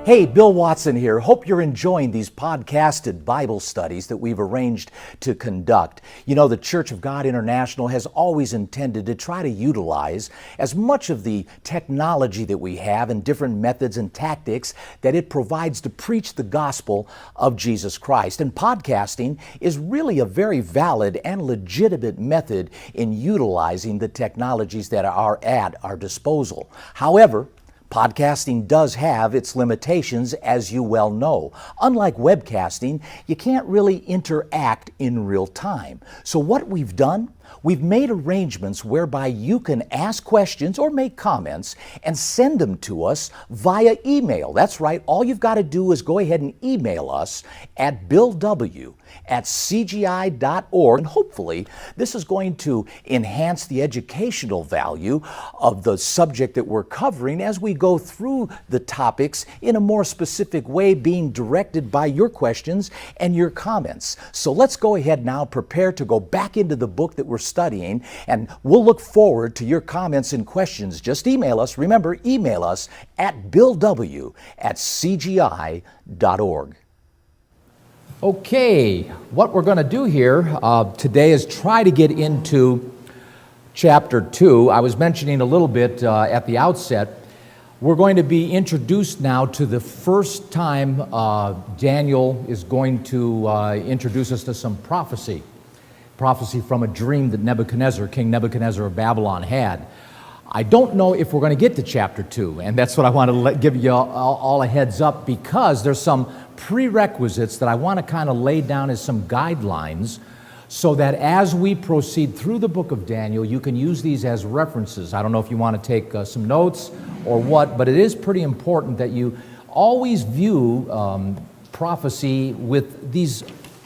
Hey, Bill Watson here. Hope you're enjoying these podcasted Bible studies that we've arranged to conduct. You know, the Church of God International has always intended to try to utilize as much of the technology that we have and different methods and tactics that it provides to preach the gospel of Jesus Christ. And podcasting is really a very valid and legitimate method in utilizing the technologies that are at our disposal. However, podcasting does have its limitations, as you well know. Unlike webcasting, you can't really interact in real time. So what we've done, we've made arrangements whereby you can ask questions or make comments and send them to us via email. That's right, all you've got to do is go ahead and email us at billw@cgi.org. And hopefully this is going to enhance the educational value of the subject that we're covering as we go through the topics in a more specific way, being directed by your questions and your comments. So let's go ahead now, prepare to go back into the book that we're studying, and we'll look forward to your comments and questions. Just email us. Remember, email us at billw@cgi.org. Okay, what we're going to do here today is try to get into chapter 2. I was mentioning a little bit at the outset, we're going to be introduced now to the first time Daniel is going to introduce us to some prophecy from a dream that King Nebuchadnezzar of Babylon had. I don't know if we're going to get to chapter 2, and that's what I want to give you all a heads up, because there's some prerequisites that I want to kind of lay down as some guidelines so that as we proceed through the book of Daniel, you can use these as references. I don't know if you want to take some notes or what, but it is pretty important that you always view prophecy with these,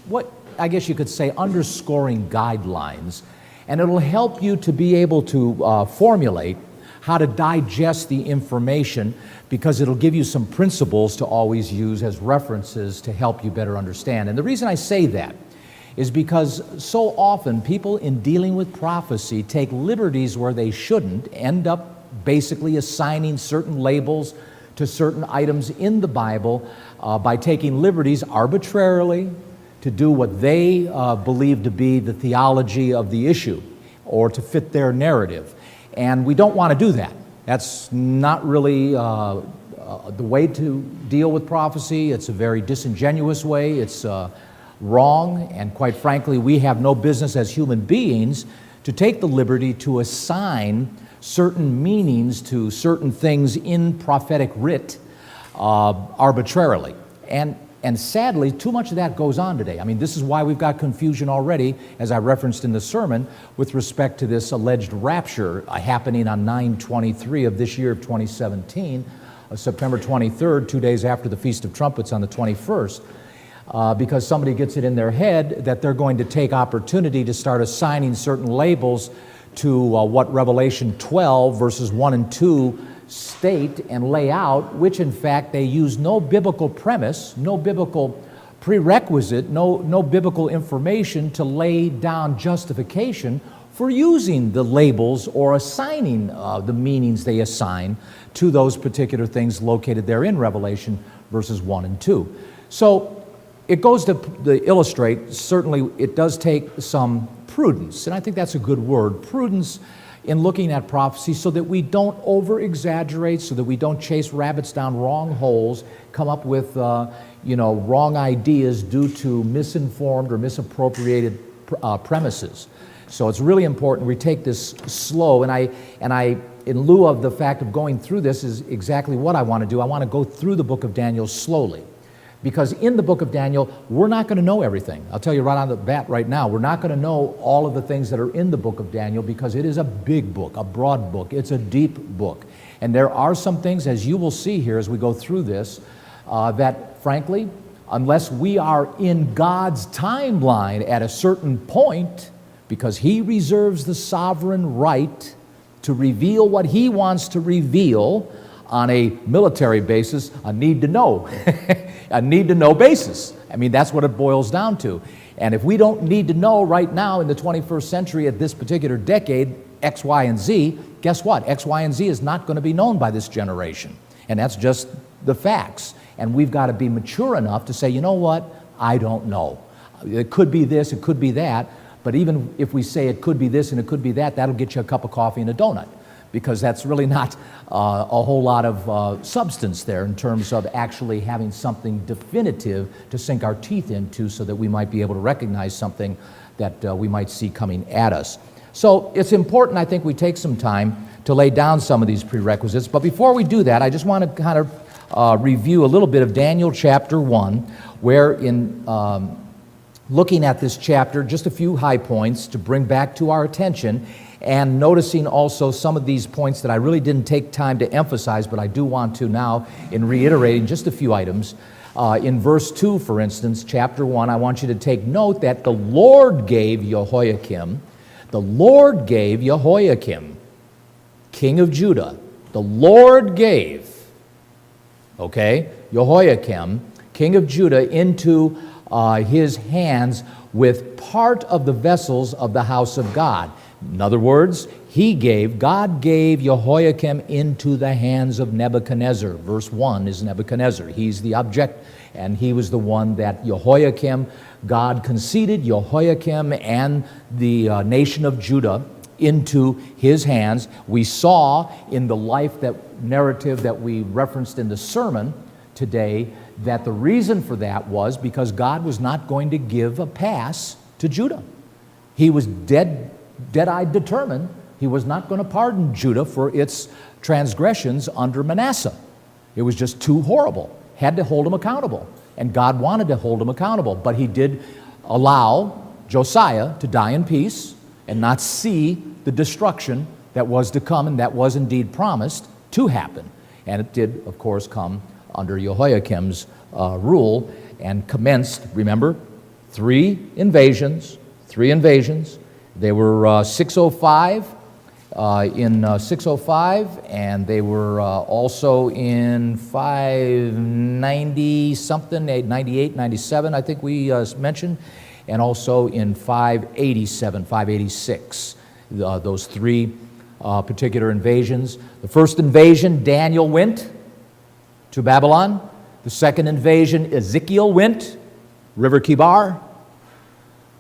what I guess you could say, underscoring guidelines. And it'll help you to be able to formulate how to digest the information, because it'll give you some principles to always use as references to help you better understand. And the reason I say that is because so often people in dealing with prophecy take liberties where they shouldn't, end up basically assigning certain labels to certain items in the Bible by taking liberties arbitrarily to do what they believe to be the theology of the issue or to fit their narrative. And we don't want to do that. That's not really the way to deal with prophecy. It's a very disingenuous way. It's wrong, and quite frankly, we have no business as human beings to take the liberty to assign certain meanings to certain things in prophetic writ arbitrarily. And sadly, too much of that goes on today. I mean, this is why we've got confusion already, as I referenced in the sermon, with respect to this alleged rapture happening on 9/23 of this year of 2017, September 23rd, 2 days after the Feast of Trumpets on the 21st, because somebody gets it in their head that they're going to take opportunity to start assigning certain labels to what Revelation 12 verses 1 and 2 state and lay out, which in fact they use no biblical premise, no biblical prerequisite, no biblical information to lay down justification for using the labels or assigning the meanings they assign to those particular things located there in Revelation verses 1 and 2. So it goes to illustrate, certainly it does take some prudence, and I think that's a good word, prudence in looking at prophecy, so that we don't over-exaggerate, so that we don't chase rabbits down wrong holes, come up with wrong ideas due to misinformed or misappropriated premises. So it's really important we take this slow, and I, in lieu of the fact of going through this, is exactly what I want to do. I want to go through the book of Daniel slowly. Because in the book of Daniel, we're not going to know everything. I'll tell you right on the bat right now, we're not going to know all of the things that are in the book of Daniel, because it is a big book, a broad book. It's a deep book. And there are some things, as you will see here as we go through this, that frankly, unless we are in God's timeline at a certain point, because He reserves the sovereign right to reveal what He wants to reveal on a military basis, a need to know. A need to know basis. I mean, that's what it boils down to. And if we don't need to know right now in the 21st century at this particular decade, X, Y, and Z, guess what? X, Y, and Z is not going to be known by this generation. And that's just the facts. And we've got to be mature enough to say, you know what, I don't know. It could be this, it could be that, but even if we say it could be this and it could be that, that'll get you a cup of coffee and a donut, because that's really not a whole lot of substance there in terms of actually having something definitive to sink our teeth into so that we might be able to recognize something that we might see coming at us. So it's important, I think, we take some time to lay down some of these prerequisites. But before we do that, I just want to kind of review a little bit of Daniel chapter 1, where in looking at this chapter, just a few high points to bring back to our attention, and noticing also some of these points that I really didn't take time to emphasize, but I do want to now in reiterating just a few items. In verse 2, for instance, chapter 1, I want you to take note that the Lord gave Jehoiakim, king of Judah, the Lord gave, Jehoiakim, king of Judah, into his hands with part of the vessels of the house of God. In other words, God gave Jehoiakim into the hands of Nebuchadnezzar. Verse 1 is Nebuchadnezzar. He's the object, and he was the one that God conceded Jehoiakim and the nation of Judah into his hands. We saw in the narrative that we referenced in the sermon today that the reason for that was because God was not going to give a pass to Judah. He was dead-eyed determined he was not going to pardon Judah for its transgressions under Manasseh. It was just too horrible. Had to hold him accountable. And God wanted to hold him accountable. But he did allow Josiah to die in peace and not see the destruction that was to come and that was indeed promised to happen. And it did, of course, come under Jehoiakim's rule and commenced, remember, three invasions. They were 605 in 605, and they were also in 590 something, 98, 97, I think we mentioned, and also in 587, 586. Those three particular invasions. The first invasion, Daniel went to Babylon. The second invasion, Ezekiel went, River Kibar.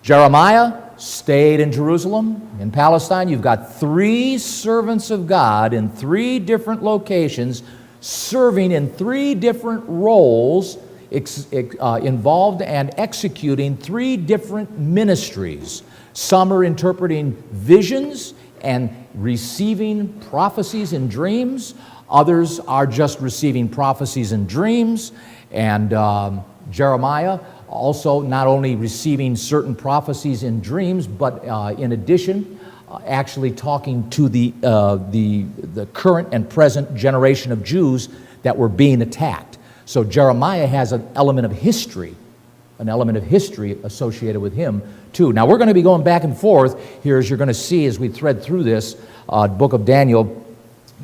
Jeremiah stayed in Jerusalem. In Palestine, you've got three servants of God in three different locations, serving in three different roles, involved and executing three different ministries. Some are interpreting visions and receiving prophecies and dreams. Others are just receiving prophecies and dreams. And Jeremiah also not only receiving certain prophecies and dreams, but in addition, actually talking to the current and present generation of Jews that were being attacked. So Jeremiah has an element of history associated with him too. Now we're going to be going back and forth here, as you're going to see as we thread through this book of Daniel,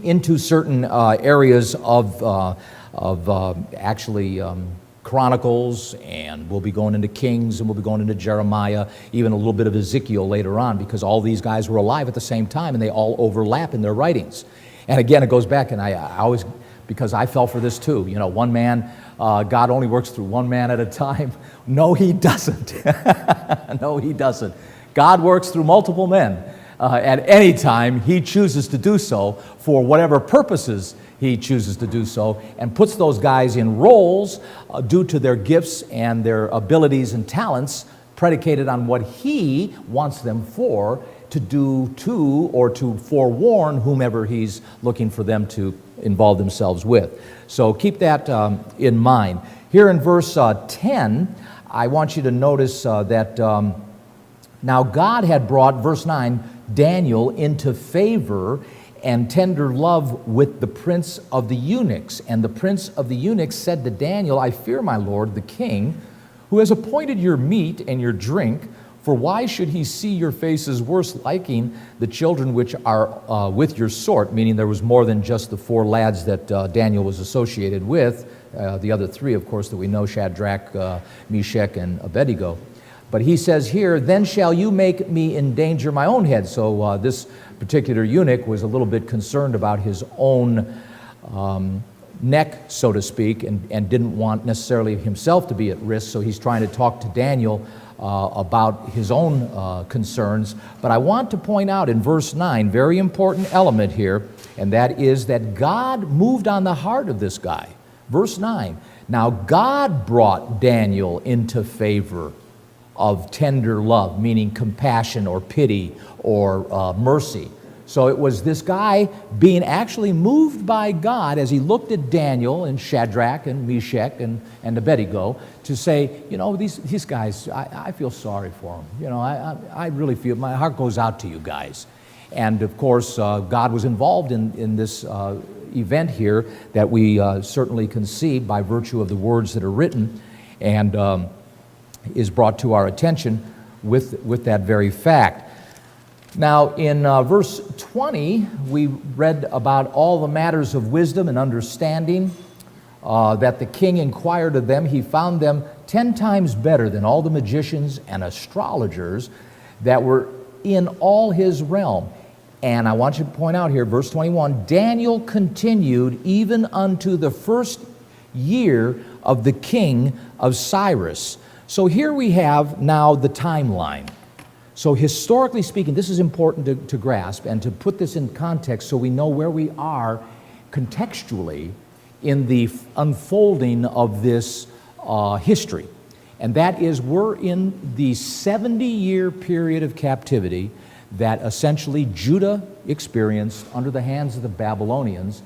into certain areas of Chronicles, and we'll be going into Kings, and we'll be going into Jeremiah, even a little bit of Ezekiel later on, because all these guys were alive at the same time, and they all overlap in their writings. And again, it goes back, and I always, because I fell for this too, one man, God only works through one man at a time. No, he doesn't. No, he doesn't. God works through multiple men. At any time, he chooses to do so for whatever purposes he chooses to do so, and puts those guys in roles due to their gifts and their abilities and talents predicated on what he wants them for, to do to or to forewarn whomever he's looking for them to involve themselves with. So keep that in mind. Here in verse 10, I want you to notice that now God had brought, verse 9, Daniel into favor and tender love with the prince of the eunuchs. And the prince of the eunuchs said to Daniel, I fear my lord the king, who has appointed your meat and your drink, for why should he see your faces worse liking the children which are with your sort? Meaning there was more than just the four lads that Daniel was associated with. The other three, of course, that we know, Shadrach, Meshach, and Abednego. But he says here, then shall you make me endanger my own head. So this particular eunuch was a little bit concerned about his own neck, so to speak, and didn't want necessarily himself to be at risk, so he's trying to talk to Daniel about his own concerns. But I want to point out in verse 9, very important element here, and that is that God moved on the heart of this guy. Verse 9, now God brought Daniel into favor of tender love, meaning compassion or pity or mercy. So it was this guy being actually moved by God as he looked at Daniel and Shadrach and Meshach and Abednego to say, you know, these guys, I feel sorry for them. You know, I really feel, my heart goes out to you guys. And of course, God was involved in this event here that we certainly can see by virtue of the words that are written and is brought to our attention with that very fact. Now, in verse 20, we read about all the matters of wisdom and understanding that the king inquired of them. He found them 10 times better than all the magicians and astrologers that were in all his realm. And I want you to point out here, verse 21, Daniel continued even unto the first year of the king of Cyrus. So here we have now the timeline. So historically speaking, this is important to grasp and to put this in context so we know where we are contextually in the unfolding of this history. And that is, we're in the 70-year period of captivity that essentially Judah experienced under the hands of the Babylonians.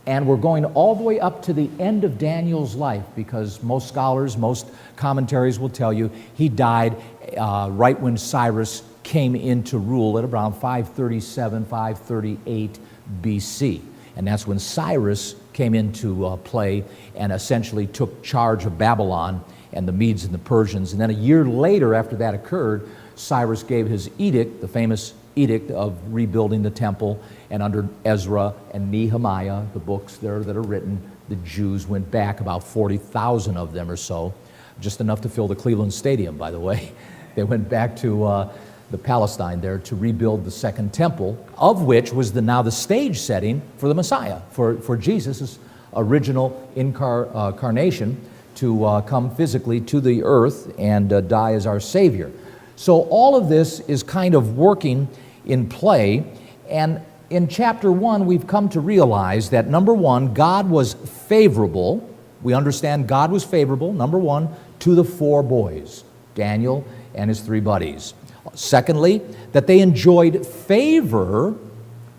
And we're going all the way up to the end of Daniel's life, because most scholars, most commentaries will tell you he died right when Cyrus came into rule at around 537, 538 BC. And that's when Cyrus came into play and essentially took charge of Babylon and the Medes and the Persians. And then a year later, after that occurred, Cyrus gave his edict, the famous edict of rebuilding the temple, and under Ezra and Nehemiah, the books there that are written, the Jews went back, about 40,000 of them or so, just enough to fill the Cleveland Stadium, by the way. They went back to the Palestine there to rebuild the second temple, of which was now the stage setting for the Messiah, for Jesus' original incarnation to come physically to the earth and die as our Savior. So all of this is kind of working in play, and in chapter 1 we've come to realize that, number one, God was favorable. We understand God was favorable, number one, to the 4 boys, Daniel and his 3 buddies. Secondly, that they enjoyed favor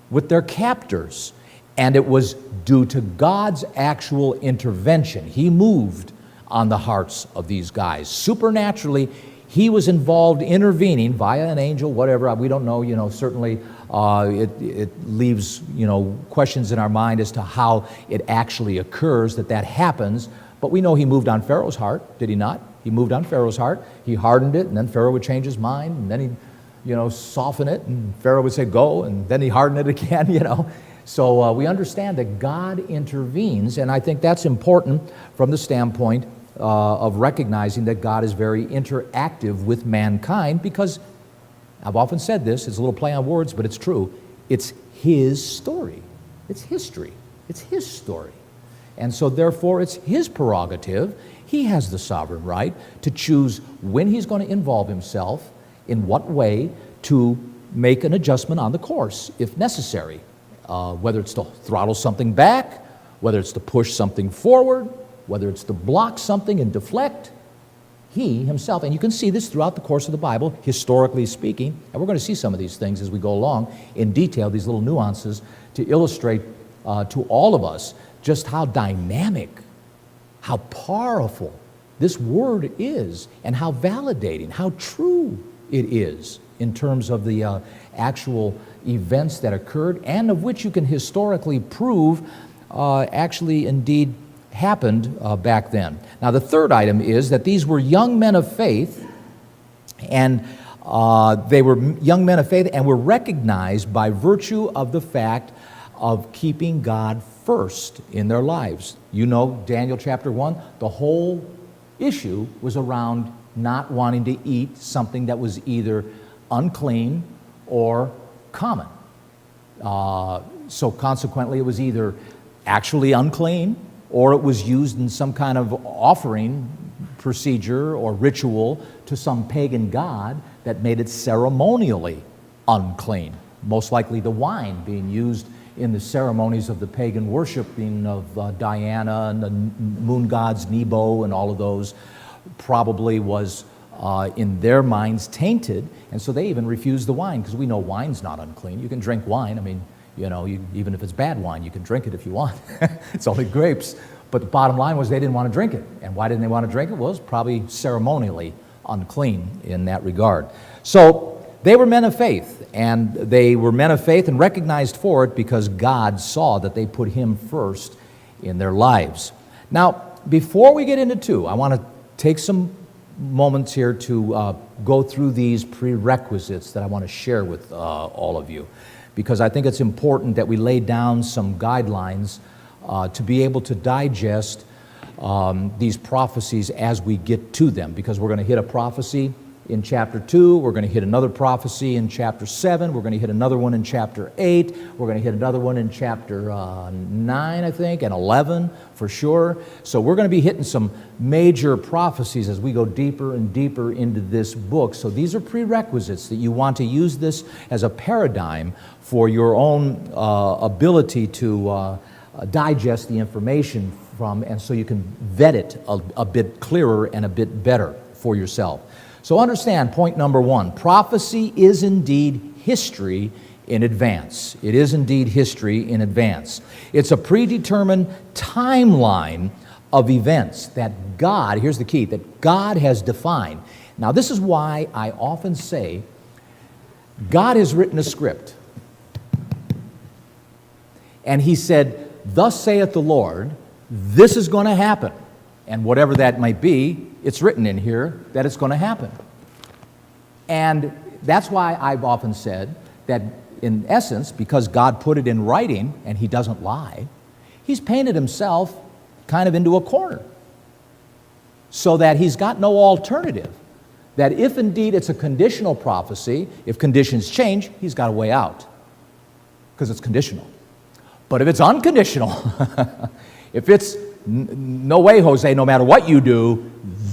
with their captors, and it was due to God's actual intervention. He moved on the hearts of these guys. Supernaturally, he was involved, intervening via an angel, whatever, we don't know, certainly it leaves, questions in our mind as to how it actually occurs that happens, but we know he moved on Pharaoh's heart, did he not? He moved on Pharaoh's heart, he hardened it, and then Pharaoh would change his mind, and then he'd, soften it, and Pharaoh would say go, and then he hardened it again, So we understand that God intervenes, and I think that's important from the standpoint of recognizing that God is very interactive with mankind, because I've often said this, it's a little play on words, but it's true. It's His story. It's history. It's His story. And so therefore it's His prerogative. He has the sovereign right to choose when He's going to involve Himself, in what way, to make an adjustment on the course, if necessary. Whether it's to throttle something back, whether it's to push something forward, whether it's to block something and deflect, He Himself, and you can see this throughout the course of the Bible, historically speaking, and we're going to see some of these things as we go along in detail, these little nuances, to illustrate to all of us just how dynamic, how powerful this word is, and how validating, how true it is in terms of the actual events that occurred, and of which you can historically prove actually indeed happened back then. Now, the third item is that these were young men of faith, and they were young men of faith and were recognized by virtue of the fact of keeping God first in their lives. Daniel chapter 1, the whole issue was around not wanting to eat something that was either unclean or common. So consequently, it was either actually unclean or it was used in some kind of offering procedure or ritual to some pagan god that made it ceremonially unclean. Most likely the wine being used in the ceremonies of the pagan worshiping of Diana and the moon gods Nebo and all of those probably was in their minds tainted, and so they even refused the wine, because we know wine's not unclean. You can drink wine. I mean, even if it's bad wine, you can drink it if you want. It's only grapes. But the bottom line was they didn't want to drink it. And why didn't they want to drink it? Well, it was probably ceremonially unclean in that regard. So they were men of faith, and they were men of faith and recognized for it because God saw that they put Him first in their lives. Now, before we get into 2, I want to take some moments here to go through these prerequisites that I want to share with all of you, because I think it's important that we lay down some guidelines to be able to digest these prophecies as we get to them, because we're going to hit a prophecy in chapter 2, we're going to hit another prophecy in chapter 7, we're going to hit another one in chapter 8, we're going to hit another one in chapter 9, I think, and 11 for sure. So we're going to be hitting some major prophecies as we go deeper and deeper into this book. So these are prerequisites that you want to use this as a paradigm for your own ability to digest the information from, and so you can vet it a bit clearer and a bit better for yourself. So understand point number 1, prophecy is indeed history in advance. It is indeed history in advance. It's a predetermined timeline of events that God, here's the key, that God has defined. Now this is why I often say God has written a script. And He said, "Thus saith the Lord, this is going to happen." And whatever that might be, it's written in here that it's going to happen. And that's why I've often said that in essence, because God put it in writing and He doesn't lie, He's painted Himself kind of into a corner so that He's got no alternative. That if indeed it's a conditional prophecy, if conditions change, He's got a way out because it's conditional. But if it's unconditional, if it's no way, Jose, no matter what you do,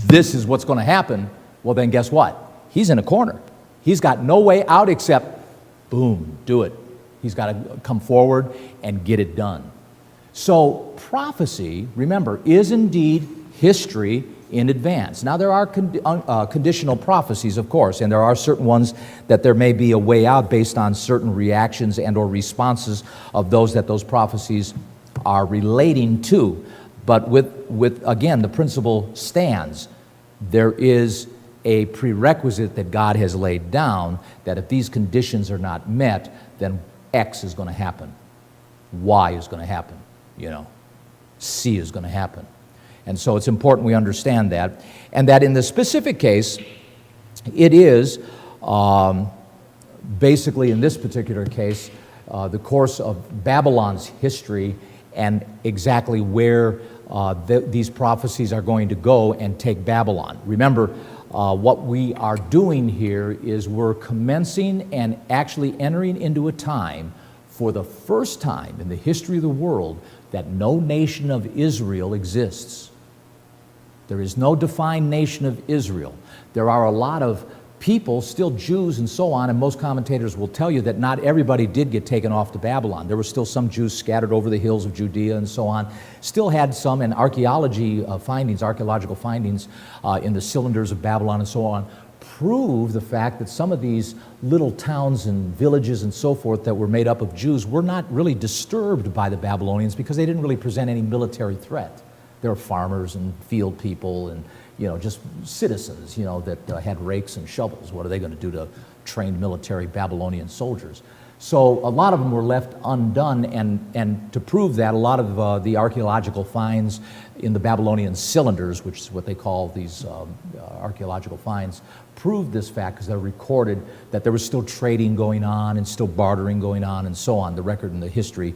this is what's going to happen, well then guess what? He's in a corner. He's got no way out except, boom, do it. He's got to come forward and get it done. So prophecy, remember, is indeed history in advance. Now there are conditional prophecies, of course, and there are certain ones that there may be a way out based on certain reactions and or responses of those that those prophecies are relating to. But with again, the principle stands. There is a prerequisite that God has laid down that if these conditions are not met, then X is going to happen. Y is going to happen, C is going to happen. And so it's important we understand that. And that in the specific case, it is basically in this particular case, the course of Babylon's history and exactly where these prophecies are going to go and take Babylon. Remember, what we are doing here is we're commencing and actually entering into a time for the first time in the history of the world that no nation of Israel exists. There is no defined nation of Israel. There are a lot of people, still Jews and so on, and most commentators will tell you that not everybody did get taken off to Babylon. There were still some Jews scattered over the hills of Judea and so on. Still had some, and archaeological findings in the cylinders of Babylon and so on prove the fact that some of these little towns and villages and so forth that were made up of Jews were not really disturbed by the Babylonians because they didn't really present any military threat. They were farmers and field people and just citizens, that had rakes and shovels. What are they going to do to trained military Babylonian soldiers? So a lot of them were left undone, and to prove that, a lot of the archaeological finds in the Babylonian cylinders, which is what they call these archaeological finds, proved this fact because they're recorded that there was still trading going on and still bartering going on and so on, the record and the history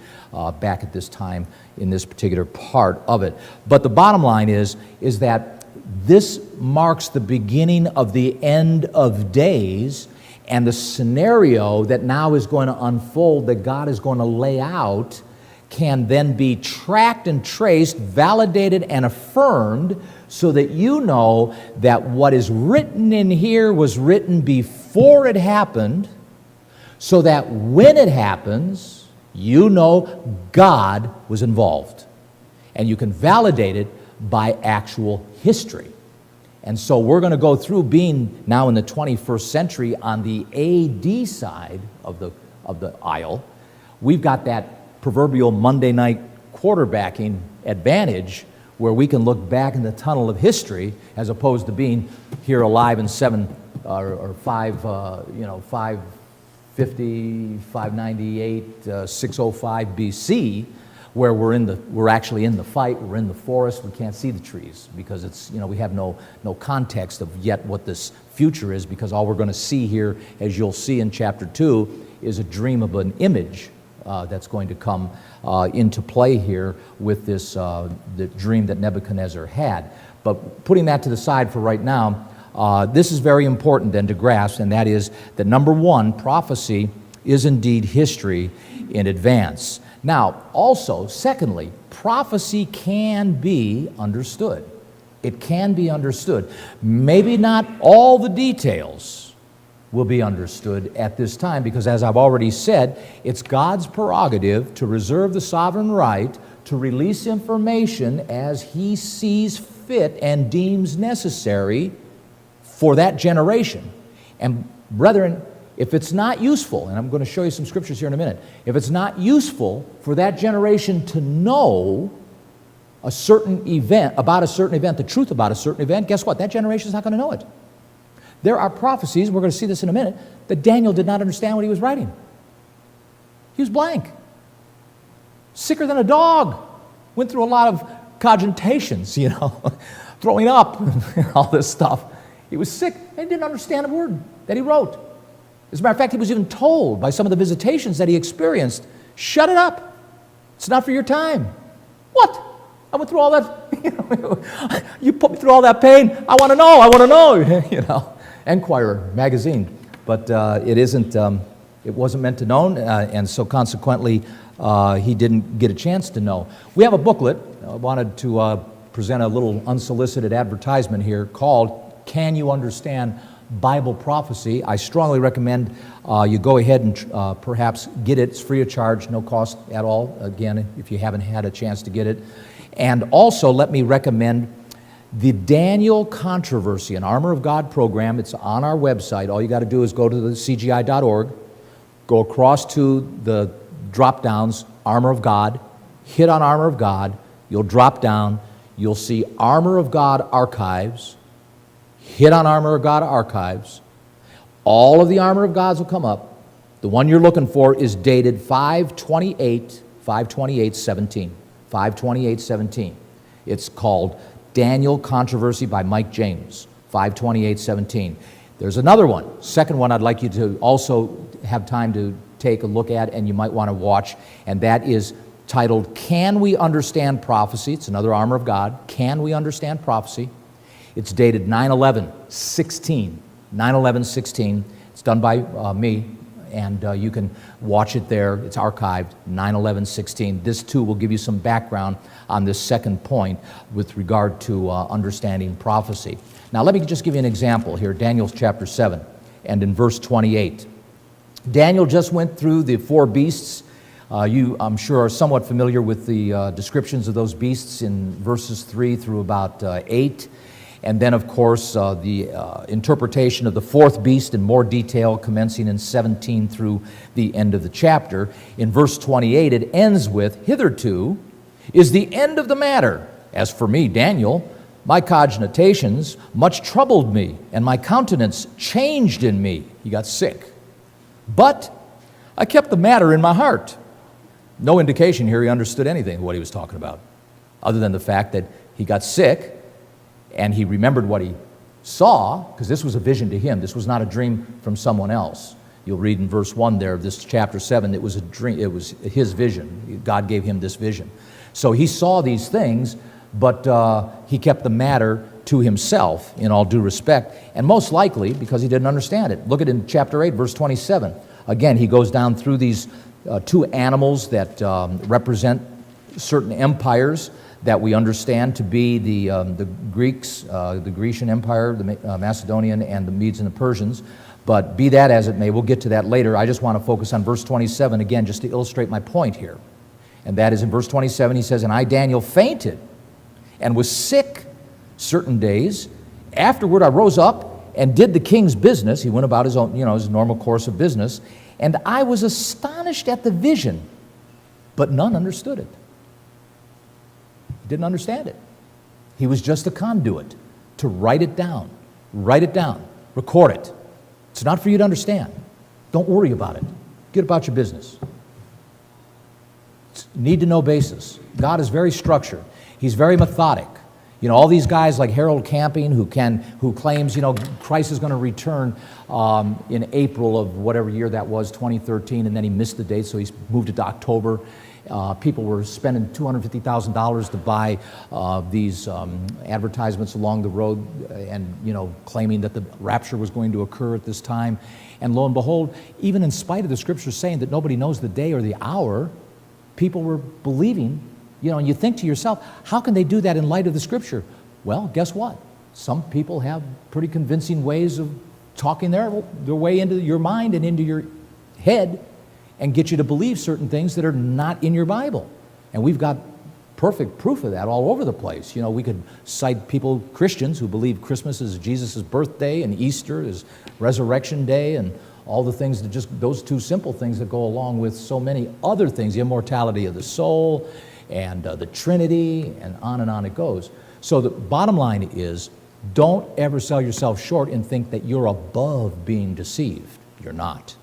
back at this time in this particular part of it. But the bottom line is that this marks the beginning of the end of days, and the scenario that now is going to unfold, that God is going to lay out, can then be tracked and traced, validated and affirmed, so that you know that what is written in here was written before it happened, so that when it happens, you know God was involved. And you can validate it by actual history. And so we're going to go through, being now in the 21st century on the AD side of the aisle. We've got that proverbial Monday night quarterbacking advantage where we can look back in the tunnel of history as opposed to being here alive in 550, 598, 605 BC, where we're actually in the fight, we're in the forest, we can't see the trees because it's, we have no context of yet what this future is, because all we're going to see here, as you'll see in chapter 2, is a dream of an image that's going to come into play here with this the dream that Nebuchadnezzar had. But putting that to the side for right now, this is very important then to grasp, and that is that number one, prophecy is indeed history in advance. Now, also, secondly, prophecy can be understood. It can be understood. Maybe not all the details will be understood at this time, because as I've already said, it's God's prerogative to reserve the sovereign right to release information as He sees fit and deems necessary for that generation. And brethren, if it's not useful, and I'm going to show you some scriptures here in a minute, if it's not useful for that generation to know a certain event, the truth about a certain event, guess what? That generation's not going to know it. There are prophecies, we're going to see this in a minute, that Daniel did not understand what he was writing. He was blank. Sicker than a dog. Went through a lot of cogitations, throwing up and all this stuff. He was sick and he didn't understand a word that he wrote. As a matter of fact, he was even told by some of the visitations that he experienced, shut it up. It's not for your time. What? I went through all that, you put me through all that pain. I want to know, Enquirer magazine. But it wasn't meant to know, and so consequently, he didn't get a chance to know. We have a booklet. I wanted to present a little unsolicited advertisement here called Can You Understand Bible Prophecy? I strongly recommend you go ahead and perhaps get it. It's free of charge, no cost at all, again, if you haven't had a chance to get it. And also, let me recommend the Daniel Controversy, an Armor of God program. It's on our website. All you got to do is go to the cgi.org, go across to the drop-downs, Armor of God, hit on Armor of God, you'll drop down, you'll see Armor of God Archives, hit on Armor of God Archives, all of the Armor of Gods will come up. The one you're looking for is dated 5/28/17. 5/28/17. It's called Daniel Controversy by Mike James, 5/28/17. There's another one, second one I'd like you to also have time to take a look at and you might want to watch, and that is titled Can We Understand Prophecy? It's another Armor of God. Can We Understand Prophecy? It's dated 9/11/16. 9/11/16. It's done by me, and you can watch it there. It's archived, 9/11/16. This too will give you some background on this second point with regard to understanding prophecy. Now let me just give you an example here, Daniel chapter 7, and in verse 28. Daniel just went through the four beasts. You, I'm sure, are somewhat familiar with the descriptions of those beasts in verses 3 through about 8. And then, of course, the interpretation of the fourth beast in more detail, commencing in 17 through the end of the chapter. In verse 28, it ends with, hitherto is the end of the matter. As for me, Daniel, my cogitations much troubled me, and my countenance changed in me. He got sick. But I kept the matter in my heart. No indication here he understood anything of what he was talking about, other than the fact that he got sick, and he remembered what he saw, because this was a vision to him. This was not a dream from someone else. You'll read in verse 1 there of this chapter 7, it was a dream, it was his vision. God gave him this vision. So he saw these things, but he kept the matter to himself in all due respect, and most likely because he didn't understand it. Look at it in chapter 8, verse 27. Again, he goes down through these two animals that represent certain empires that we understand to be the Greeks, the Grecian Empire, the Macedonian, and the Medes and the Persians. But be that as it may, we'll get to that later. I just want to focus on verse 27 again, just to illustrate my point here. And that is in verse 27, he says, "And I, Daniel, fainted and was sick certain days. Afterward I rose up and did the king's business." He went about his own, his normal course of business. "And I was astonished at the vision, but none understood it." He didn't understand it. He was just a conduit to write it down, record it. It's not for you to understand. Don't worry about it. Get about your business. It's need-to-know basis. God is very structured. He's very methodic. All these guys like Harold Camping who claims, Christ is going to return in April of whatever year that was, 2013, and then he missed the date, so he's moved it to October. People were spending $250,000 to buy these advertisements along the road and, claiming that the rapture was going to occur at this time. And lo and behold, even in spite of the scriptures saying that nobody knows the day or the hour, people were believing, and you think to yourself, how can they do that in light of the scripture? Well, guess what? Some people have pretty convincing ways of talking their way into your mind and into your head and get you to believe certain things that are not in your Bible. And we've got perfect proof of that all over the place. We could cite people, Christians, who believe Christmas is Jesus' birthday and Easter is Resurrection Day and all the things that those two simple things that go along with so many other things, the immortality of the soul and the Trinity, and on it goes. So the bottom line is, don't ever sell yourself short and think that you're above being deceived. You're not.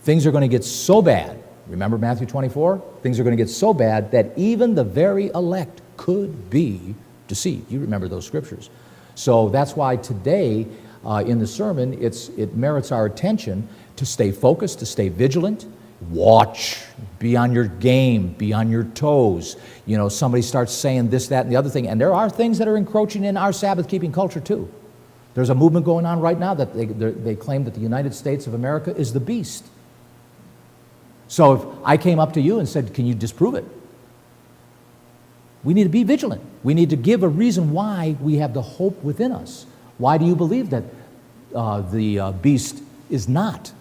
Things are going to get so bad, remember Matthew 24? Things are going to get so bad that even the very elect could be deceived. You remember those scriptures. So that's why today in the sermon, it merits our attention to stay focused, to stay vigilant, watch, be on your game, be on your toes. Somebody starts saying this, that, and the other thing, and there are things that are encroaching in our Sabbath-keeping culture too. There's a movement going on right now that they claim that the United States of America is the beast. So if I came up to you and said, can you disprove it? We need to be vigilant. We need to give a reason why we have the hope within us. Why do you believe that the beast is not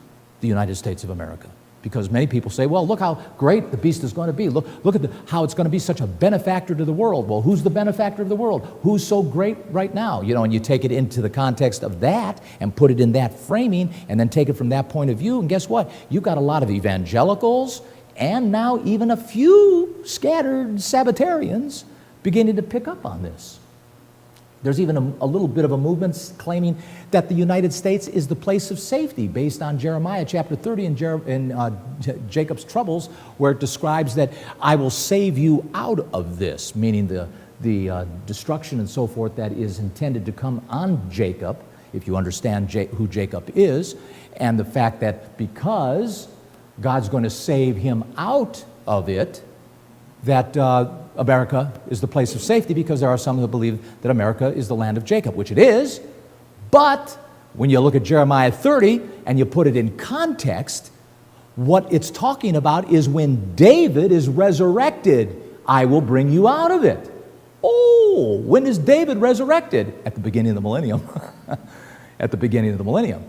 the United States of America? Because many people say, well, look how great the beast is going to be. Look at how it's going to be such a benefactor to the world. Well, who's the benefactor of the world? Who's so great right now? And you take it into the context of that and put it in that framing and then take it from that point of view. And guess what? You've got a lot of evangelicals and now even a few scattered Sabbatarians beginning to pick up on this. There's even a little bit of a movement claiming that the United States is the place of safety based on Jeremiah chapter 30 and Jacob's troubles, where it describes that I will save you out of this, meaning the destruction and so forth that is intended to come on Jacob, if you understand who Jacob is, and the fact that because God's going to save him out of it, that America is the place of safety, because there are some who believe that America is the land of Jacob, which it is. But when you look at Jeremiah 30 and you put it in context, what it's talking about is when David is resurrected, I will bring you out of it. Oh, when is David resurrected? At the beginning of the millennium. At the beginning of the millennium.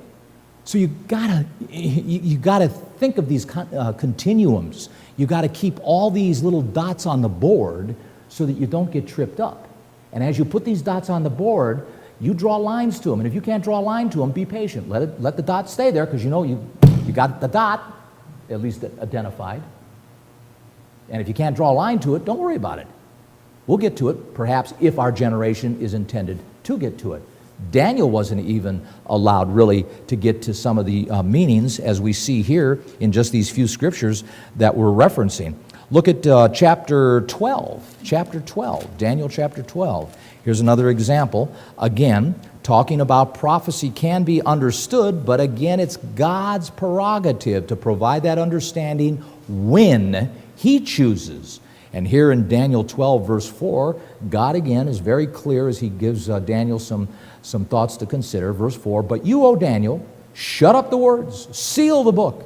So you gotta think of these continuums. You got to keep all these little dots on the board so that you don't get tripped up. And as you put these dots on the board, you draw lines to them. And if you can't draw a line to them, be patient. Let the dot stay there, because you got the dot at least identified. And if you can't draw a line to it, don't worry about it. We'll get to it, perhaps, if our generation is intended to get to it. Daniel wasn't even allowed really to get to some of the meanings, as we see here in just these few scriptures that we're referencing. Look at chapter 12, Daniel chapter 12. Here's another example. Again, talking about prophecy can be understood, but again, it's God's prerogative to provide that understanding when He chooses. And here in Daniel 12, verse 4, God again is very clear as He gives Daniel some thoughts to consider. Verse 4, but you, O Daniel, shut up the words, seal the book,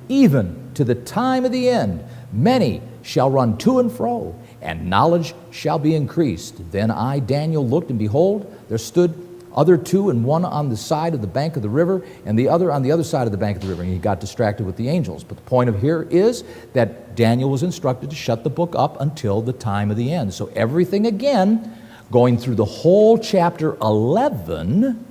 even to the time of the end. Many shall run to and fro, and knowledge shall be increased. Then I, Daniel, looked, and behold, there stood other two, and one on the side of the bank of the river, and the other on the other side of the bank of the river. And he got distracted with the angels. But the point of here is that Daniel was instructed to shut the book up until the time of the end. So everything again, going through the whole chapter 11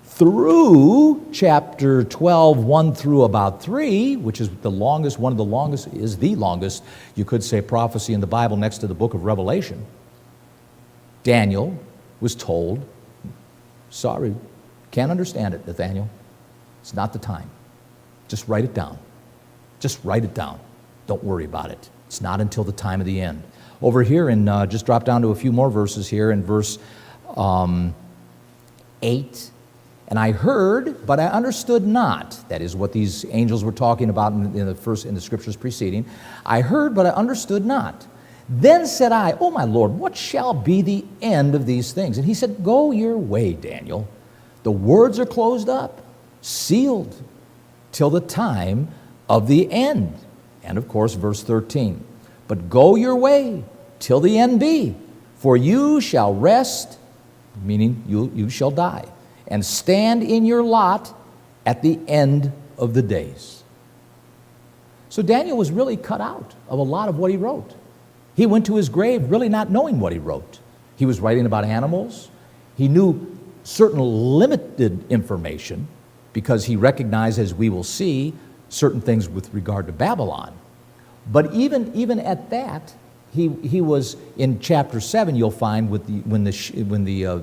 through chapter 12, 1 through about 3, which is the longest, one of the longest, is the longest, you could say, prophecy in the Bible next to the book of Revelation. Daniel was told, sorry, can't understand it, Nathaniel. It's not the time. Just write it down. Just write it down. Don't worry about it. It's not until the time of the end. Over here, in just drop down to a few more verses here in verse 8. And I heard, but I understood not. That is what these angels were talking about in the scriptures preceding. I heard, but I understood not. Then said I, O my Lord, what shall be the end of these things? And he said, Go your way, Daniel. The words are closed up, sealed, till the time of the end. And of course, verse 13. But go your way till the end be, for you shall rest, meaning you shall die, and stand in your lot at the end of the days. So Daniel was really cut out of a lot of what he wrote. He went to his grave really not knowing what he wrote. He was writing about animals. He knew certain limited information because he recognized, as we will see, certain things with regard to Babylon. But even at that, he was in chapter 7. You'll find when the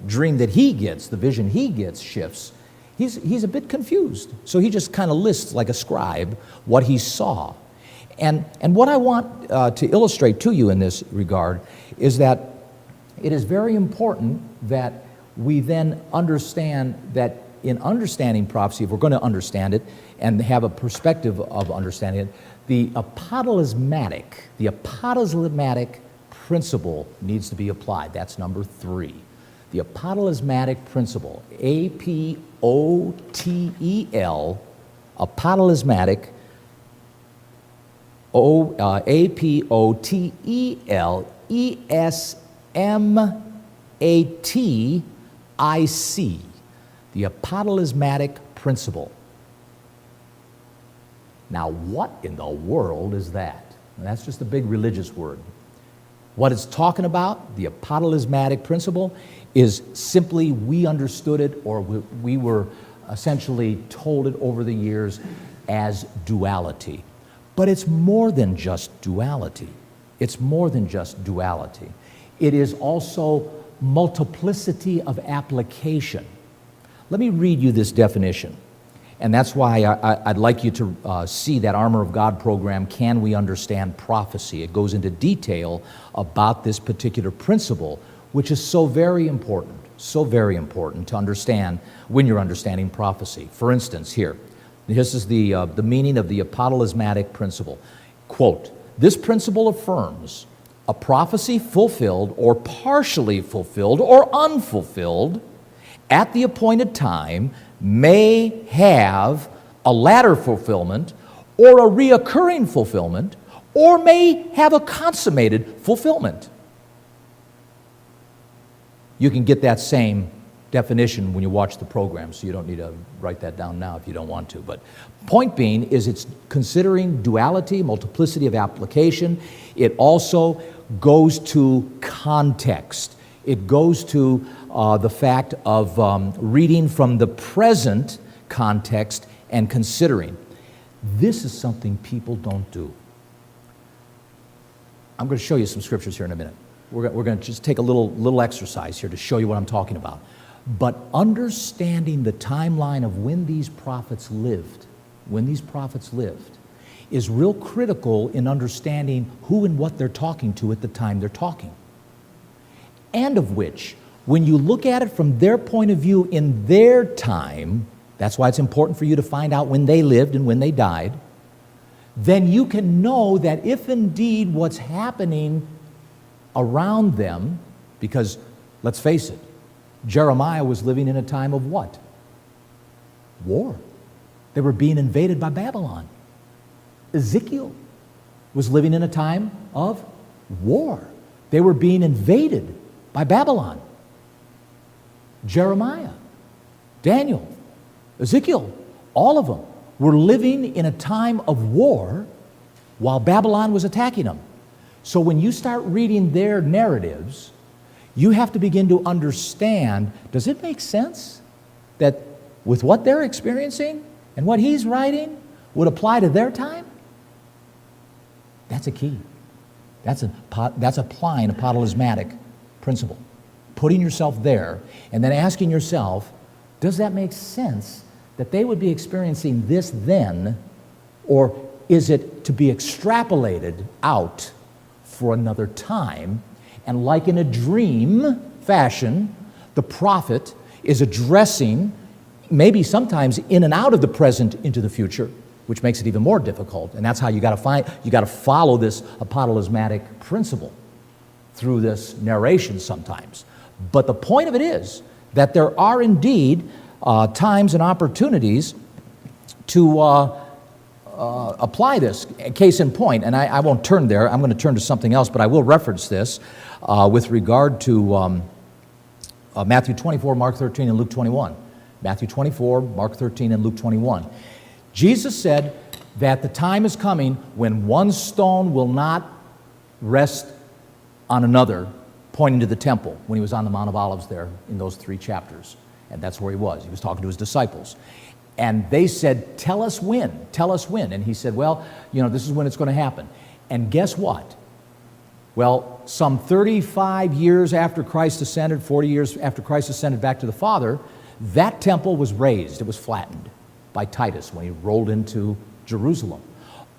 dream that he gets, the vision he gets, shifts. He's a bit confused. So he just kind of lists like a scribe what he saw. And what I want to illustrate to you in this regard is that it is very important that we then understand that in understanding prophecy, if we're going to understand it and have a perspective of understanding it, the apodolismatic principle needs to be applied. That's number 3. The apodolismatic principle, A-P-O-T-E-L, apodolismatic, A-P-O-T-E-L-E-S-M-A-T-I-C, the apodolismatic principle. Now, what in the world is that? And that's just a big religious word. What it's talking about, the apodolismatic principle, is simply we understood it, or we were essentially told it over the years as duality. But it's more than just duality. It's more than just duality. It is also multiplicity of application. Let me read you this definition. And that's why I'd like you to see that Armor of God program, Can We Understand Prophecy? It goes into detail about this particular principle, which is so very important to understand when you're understanding prophecy. For instance, here, this is the meaning of the apodolismatic principle. Quote, this principle affirms a prophecy fulfilled or partially fulfilled or unfulfilled at the appointed time may have a latter fulfillment or a reoccurring fulfillment or may have a consummated fulfillment. You can get that same definition when you watch the program, so you don't need to write that down now if you don't want to. But point being is it's considering duality, multiplicity of application. It also goes to context. It goes to the fact of reading from the present context and considering. This is something people don't do. I'm going to show you some scriptures here in a minute. We're going to just take a little exercise here to show you what I'm talking about. But understanding the timeline of when these prophets lived, is real critical in understanding who and what they're talking to at the time they're talking. And of which, when you look at it from their point of view in their time, that's why it's important for you to find out when they lived and when they died, then you can know that if indeed what's happening around them, because let's face it, Jeremiah was living in a time of what? War. They were being invaded by Babylon. Ezekiel was living in a time of war. They were being invaded by Babylon. Jeremiah, Daniel, Ezekiel, all of them were living in a time of war while Babylon was attacking them. So when you start reading their narratives, you have to begin to understand, does it make sense that with what they're experiencing and what he's writing would apply to their time? That's a key. That's applying a apocalyptic principle. Putting yourself there and then asking yourself, does that make sense that they would be experiencing this then, or is it to be extrapolated out for another time? And like in a dream fashion, the prophet is addressing, maybe sometimes in and out of the present into the future, which makes it even more difficult. And that's how you got to follow this apocalyptic principle through this narration sometimes. But the point of it is that there are indeed times and opportunities to apply this. Case in point, and I won't turn there, I'm going to turn to something else, but I will reference this with regard to Matthew 24, Mark 13, and Luke 21. Matthew 24, Mark 13, and Luke 21. Jesus said that the time is coming when one stone will not rest on another, pointing to the temple when he was on the Mount of Olives there in those 3 chapters. And that's where he was. He was talking to his disciples. And they said, tell us when, tell us when. And he said, well, this is when it's going to happen. And guess what? Well, some 35 years after Christ ascended, 40 years after Christ ascended back to the Father, that temple was razed. It was flattened by Titus when he rolled into Jerusalem.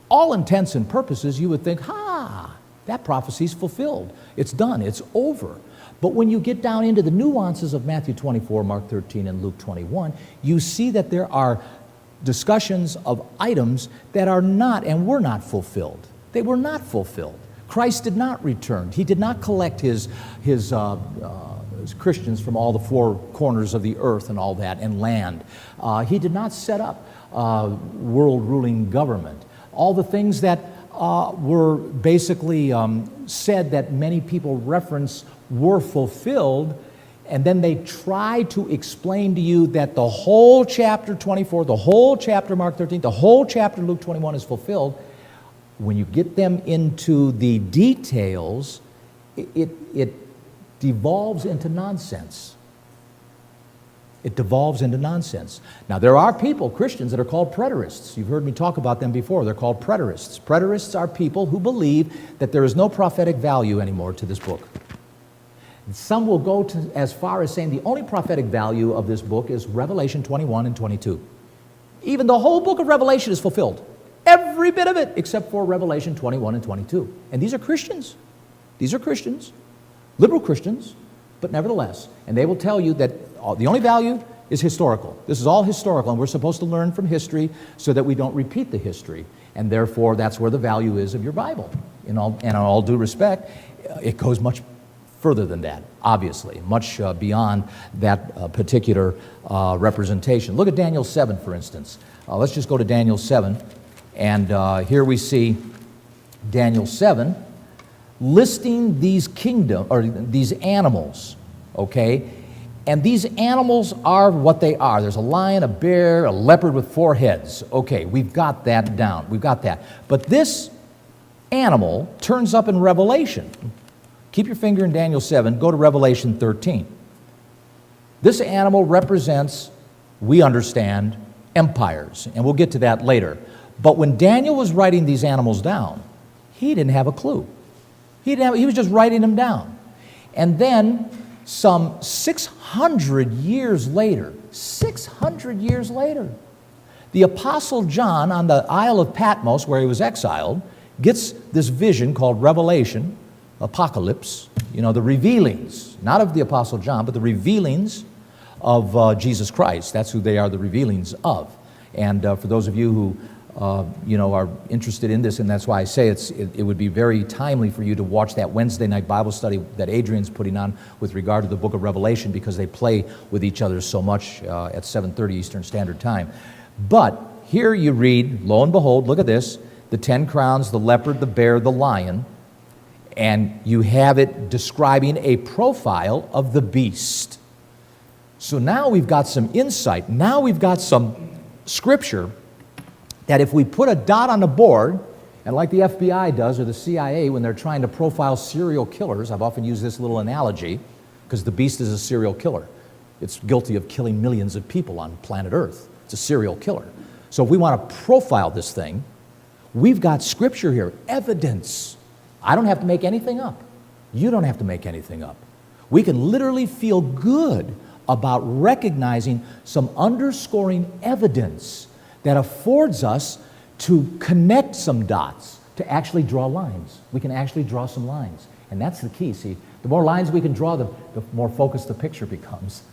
All intents and purposes, you would think, that prophecy's fulfilled. It's done. It's over. But when you get down into the nuances of Matthew 24, Mark 13, and Luke 21, you see that there are discussions of items that are not and were not fulfilled. They were not fulfilled. Christ did not return. He did not collect his Christians from all the 4 corners of the earth and all that, and land. He did not set up world-ruling government. All the things that were basically said that many people reference were fulfilled, and then they try to explain to you that the whole chapter 24, the whole chapter Mark 13, the whole chapter Luke 21 is fulfilled. When you get them into the details, it devolves into nonsense. It devolves into nonsense. Now, there are people, Christians, that are called preterists. You've heard me talk about them before. They're called preterists. Preterists are people who believe that there is no prophetic value anymore to this book. Some will go as far as saying the only prophetic value of this book is Revelation 21 and 22. Even the whole book of Revelation is fulfilled. Every bit of it, except for Revelation 21 and 22. And these are Christians. These are Christians, liberal Christians, but nevertheless. And they will tell you that the only value is historical. This is all historical, and we're supposed to learn from history so that we don't repeat the history. And therefore, that's where the value is of your Bible. In all due respect, it goes much further than that, obviously, much beyond that particular representation. Look at Daniel 7, for instance. Let's just go to Daniel 7, and here we see Daniel 7 listing these these animals, okay? And these animals are what they are. There's a lion, a bear, a leopard with 4 heads. Okay, we've got that down. We've got that. But this animal turns up in Revelation. Keep your finger in Daniel 7. Go to Revelation 13. This animal represents, we understand, empires. And we'll get to that later. But when Daniel was writing these animals down, he didn't have a clue. He was just writing them down. And then some 600 years later, the Apostle John on the Isle of Patmos, where he was exiled, gets this vision called Revelation, Apocalypse, the revealings, not of the Apostle John, but the revealings of Jesus Christ. That's who they are, the revealings of. And for those of you who are interested in this, and that's why I say it would be very timely for you to watch that Wednesday night Bible study that Adrian's putting on with regard to the book of Revelation, because they play with each other so much at 7:30 Eastern Standard Time. But here you read, lo and behold, look at this, the 10 crowns, the leopard, the bear, the lion, and you have it describing a profile of the beast. So now we've got some insight. Now we've got some scripture that if we put a dot on the board, and like the FBI does or the CIA when they're trying to profile serial killers, I've often used this little analogy because the beast is a serial killer. It's guilty of killing millions of people on planet Earth. It's a serial killer. So if we want to profile this thing, we've got scripture here, evidence. I don't have to make anything up. You don't have to make anything up. We can literally feel good about recognizing some underscoring evidence that affords us to connect some dots, to actually draw lines. We can actually draw some lines. And that's the key. See, the more lines we can draw, the more focused the picture becomes.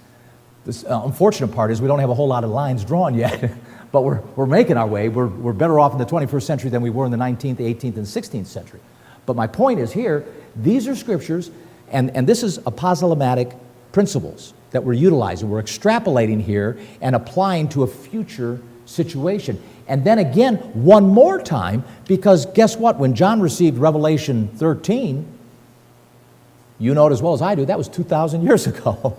The unfortunate part is we don't have a whole lot of lines drawn yet, but we're making our way. We're better off in the 21st century than we were in the 19th, 18th, and 16th century. But my point is here, these are scriptures, and this is apostolematic principles that we're utilizing. We're extrapolating here and applying to a future situation. And then again, one more time, because guess what? When John received Revelation 13, you know it as well as I do, that was 2,000 years ago.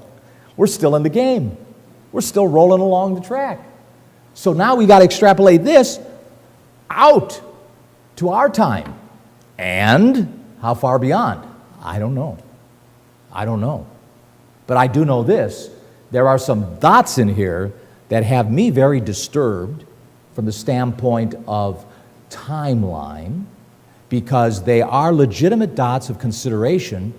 We're still in the game. We're still rolling along the track. So now we got to extrapolate this out to our time. And how far beyond? I don't know. I don't know. But I do know this. There are some dots in here that have me very disturbed from the standpoint of timeline, because they are legitimate dots of consideration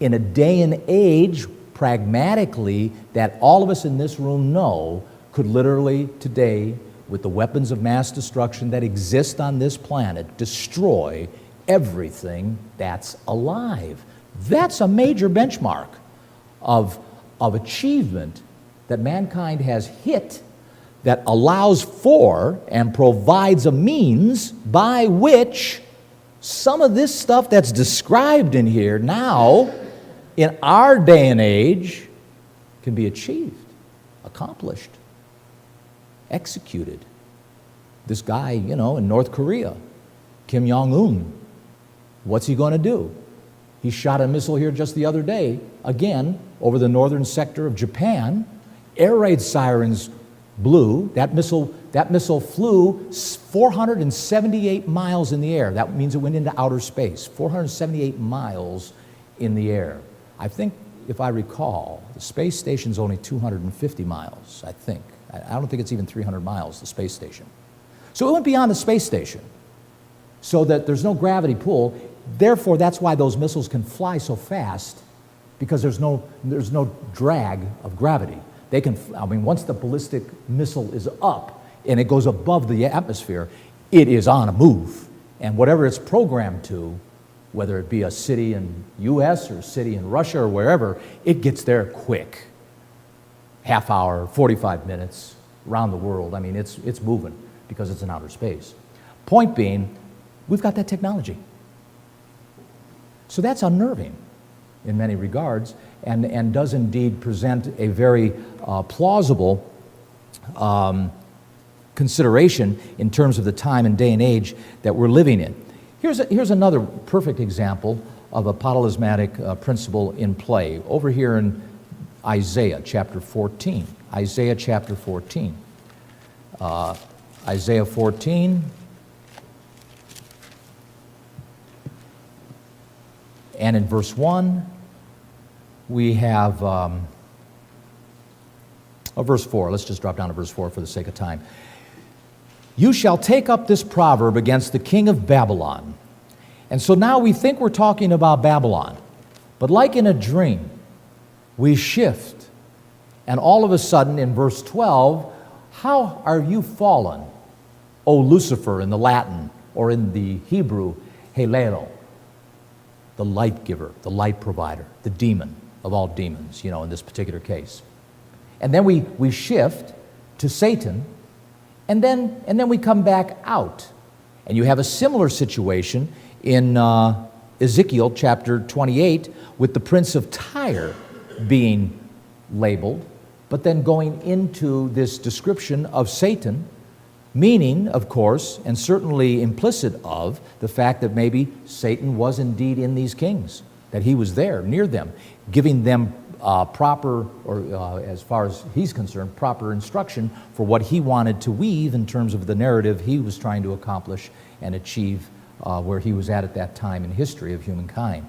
in a day and age, pragmatically, that all of us in this room know could literally today, with the weapons of mass destruction that exist on this planet, destroy everything that's alive. That's a major benchmark of achievement that mankind has hit, that allows for and provides a means by which some of this stuff that's described in here now, in our day and age, can be achieved, accomplished, executed. This guy, in North Korea, Kim Jong-un, what's he going to do? He shot a missile here just the other day, again, over the northern sector of Japan. Air raid sirens blew. That missile flew 478 miles in the air. That means it went into outer space, 478 miles in the air. I think, if I recall, the space station's only 250 miles, I think. I don't think it's even 300 miles, the space station. So it went beyond the space station, so that there's no gravity pull. Therefore, that's why those missiles can fly so fast, because there's no drag of gravity. They can, once the ballistic missile is up and it goes above the atmosphere, it is on a move. And whatever it's programmed to, whether it be a city in U.S. or a city in Russia or wherever, it gets there quick. Half hour, 45 minutes, around the world. It's moving because it's in outer space. Point being, we've got that technology. So that's unnerving in many regards, and does indeed present a very plausible consideration in terms of the time and day and age that we're living in. Here's another perfect example of a apostolic principle in play, over here in Isaiah chapter 14. Isaiah chapter 14. Isaiah 14. And in verse 1, we have, verse 4. Let's just drop down to verse 4 for the sake of time. You shall take up this proverb against the king of Babylon. And so now we think we're talking about Babylon. But like in a dream, we shift. And all of a sudden, in verse 12, how are you fallen, O Lucifer in the Latin, or in the Hebrew, Halel, the light giver, the light provider, the demon of all demons, in this particular case. And then we shift to Satan, and then we come back out. And you have a similar situation in Ezekiel chapter 28 with the prince of Tyre being labeled, but then going into this description of Satan Meaning, of course, and certainly implicit of, the fact that maybe Satan was indeed in these kings, that he was there near them, giving them proper, or as far as he's concerned, proper instruction for what he wanted to weave in terms of the narrative he was trying to accomplish and achieve where he was at that time in history of humankind.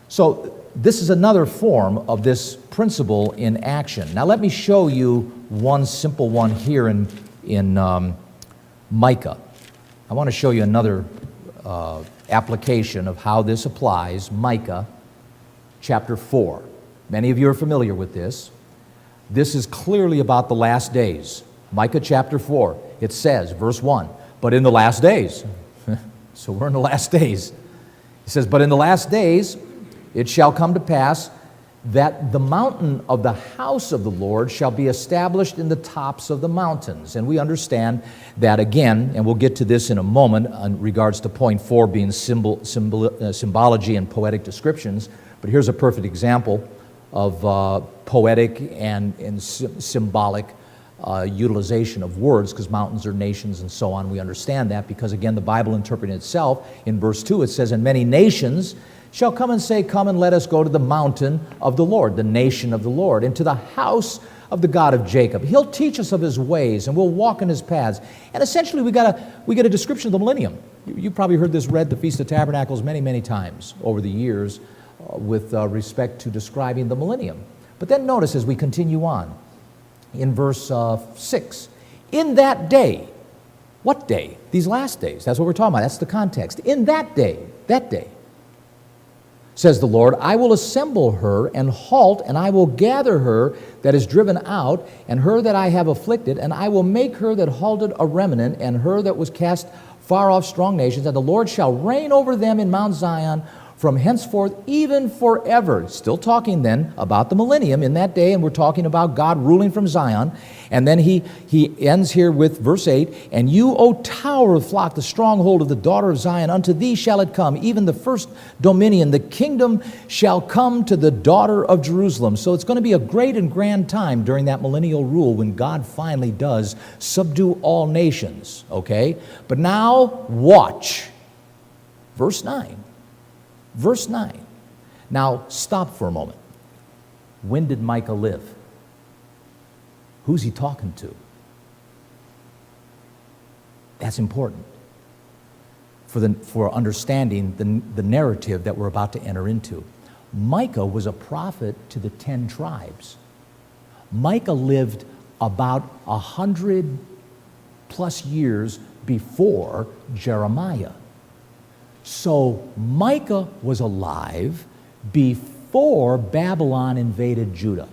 So this is another form of this principle in action. Now let me show you one simple one here in Micah. I want to show you another application of how this applies. Micah chapter 4. Many of you are familiar with this. This is clearly about the last days. Micah chapter 4. It says, verse 1, but in the last days. So we're in the last days. It says, but in the last days it shall come to pass that the mountain of the house of the Lord shall be established in the tops of the mountains. And we understand that again, and we'll get to this in a moment in regards to point 4 being symbology and poetic descriptions. But here's a perfect example of poetic and symbolic utilization of words, because mountains are nations and so on. We understand that because, again, the Bible interpreting itself, in verse 2 it says, and many nations shall come and say, come and let us go to the mountain of the Lord, the nation of the Lord, and to the house of the God of Jacob. He'll teach us of his ways, and we'll walk in his paths. And essentially we get a description of the millennium. You've probably heard this read, the Feast of Tabernacles, many, many times over the years with respect to describing the millennium. But then notice as we continue on, in verse 6, in that day, what day? These last days. That's what we're talking about. That's the context. In that day, says the Lord, I will assemble her and halt, and I will gather her that is driven out, and her that I have afflicted, and I will make her that halted a remnant, and her that was cast far off strong nations, and the Lord shall reign over them in Mount Zion from henceforth even forever. Still talking then about the millennium in that day, and we're talking about God ruling from Zion. And then he ends here with verse 8, and you, O tower of flock, the stronghold of the daughter of Zion, unto thee shall it come, even the first dominion, the kingdom shall come to the daughter of Jerusalem. So it's going to be a great and grand time during that millennial rule when God finally does subdue all nations, okay? But now watch. Verse 9. Verse 9. Now, stop for a moment. When did Micah live? Who's he talking to? That's important for understanding the narrative that we're about to enter into. Micah was a prophet to the 10 tribes. Micah lived about 100 plus years before Jeremiah. So Micah was alive before Babylon invaded Judah.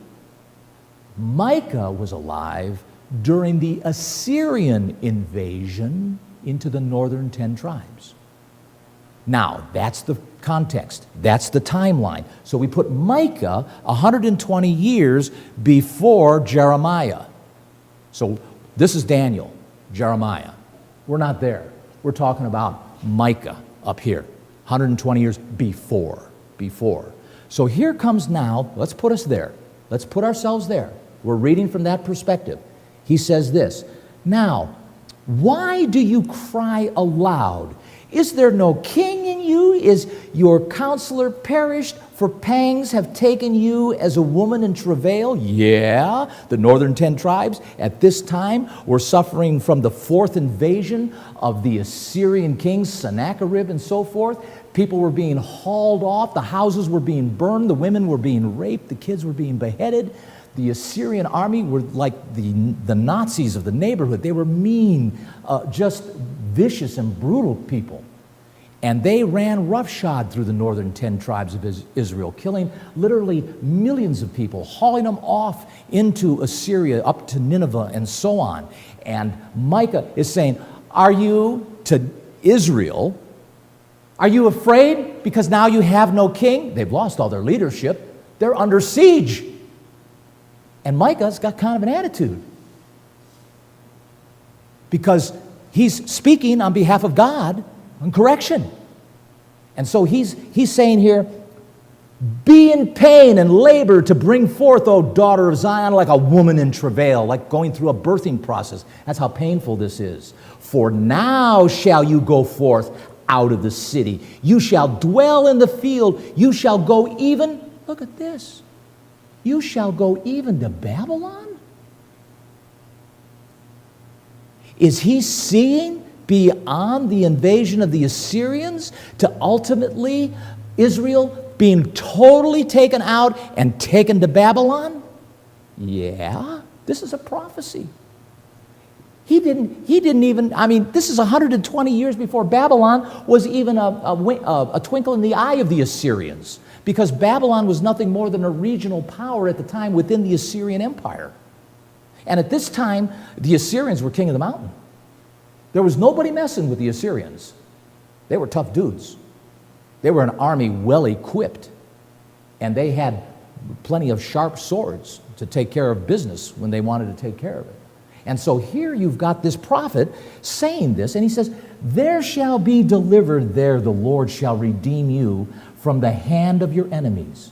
Micah was alive during the Assyrian invasion into the northern 10 tribes. Now, that's the context. That's the timeline. So we put Micah 120 years before Jeremiah. So this is Daniel, Jeremiah. We're not there. We're talking about Micah up here, 120 years before. So here comes now, let's put us there. Let's put ourselves there. We're reading from that perspective. He says this, now, why do you cry aloud? Is there no king in you? Is your counselor perished? For pangs have taken you as a woman in travail. Yeah, the northern 10 tribes at this time were suffering from the 4th invasion of the Assyrian kings, Sennacherib and so forth. People were being hauled off. The houses were being burned. The women were being raped. The kids were being beheaded. The Assyrian army were like the Nazis of the neighborhood. They were mean, just vicious and brutal people. And they ran roughshod through the northern 10 tribes of Israel, killing literally millions of people, hauling them off into Assyria, up to Nineveh, and so on. And Micah is saying, are you, to Israel, are you afraid because now you have no king? They've lost all their leadership. They're under siege. And Micah's got kind of an attitude, because he's speaking on behalf of God on correction. And so he's saying here, Be in pain and labor to bring forth, O daughter of Zion, like a woman in travail, like going through a birthing process. That's how painful this is. For now shall you go forth out of the city. You shall dwell in the field. You shall go even, look at this, you shall go even to Babylon? Is he seeing beyond the invasion of the Assyrians to ultimately Israel being totally taken out and taken to Babylon? Yeah, this is a prophecy. He didn't even, this is 120 years before Babylon was even a twinkle in the eye of the Assyrians, because Babylon was nothing more than a regional power at the time within the Assyrian Empire. And at this time, the Assyrians were king of the mountain. There was nobody messing with the Assyrians. They were tough dudes. They were an army well equipped, and they had plenty of sharp swords to take care of business when they wanted to take care of it. And so here you've got this prophet saying this, and he says, there shall be delivered there, the Lord shall redeem you from the hand of your enemies.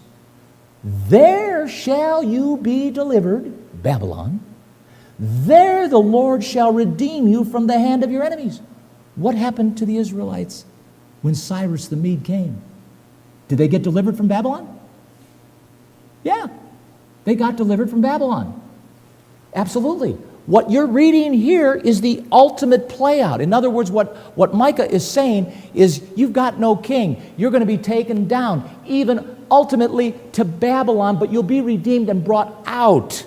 There shall you be delivered, Babylon. There the Lord shall redeem you from the hand of your enemies. What happened to the Israelites when Cyrus the Mede came? Did they get delivered from Babylon? Yeah, they got delivered from Babylon. Absolutely. What you're reading here is the ultimate play out. In other words, what Micah is saying is you've got no king. You're going to be taken down, even ultimately to Babylon, but you'll be redeemed and brought out.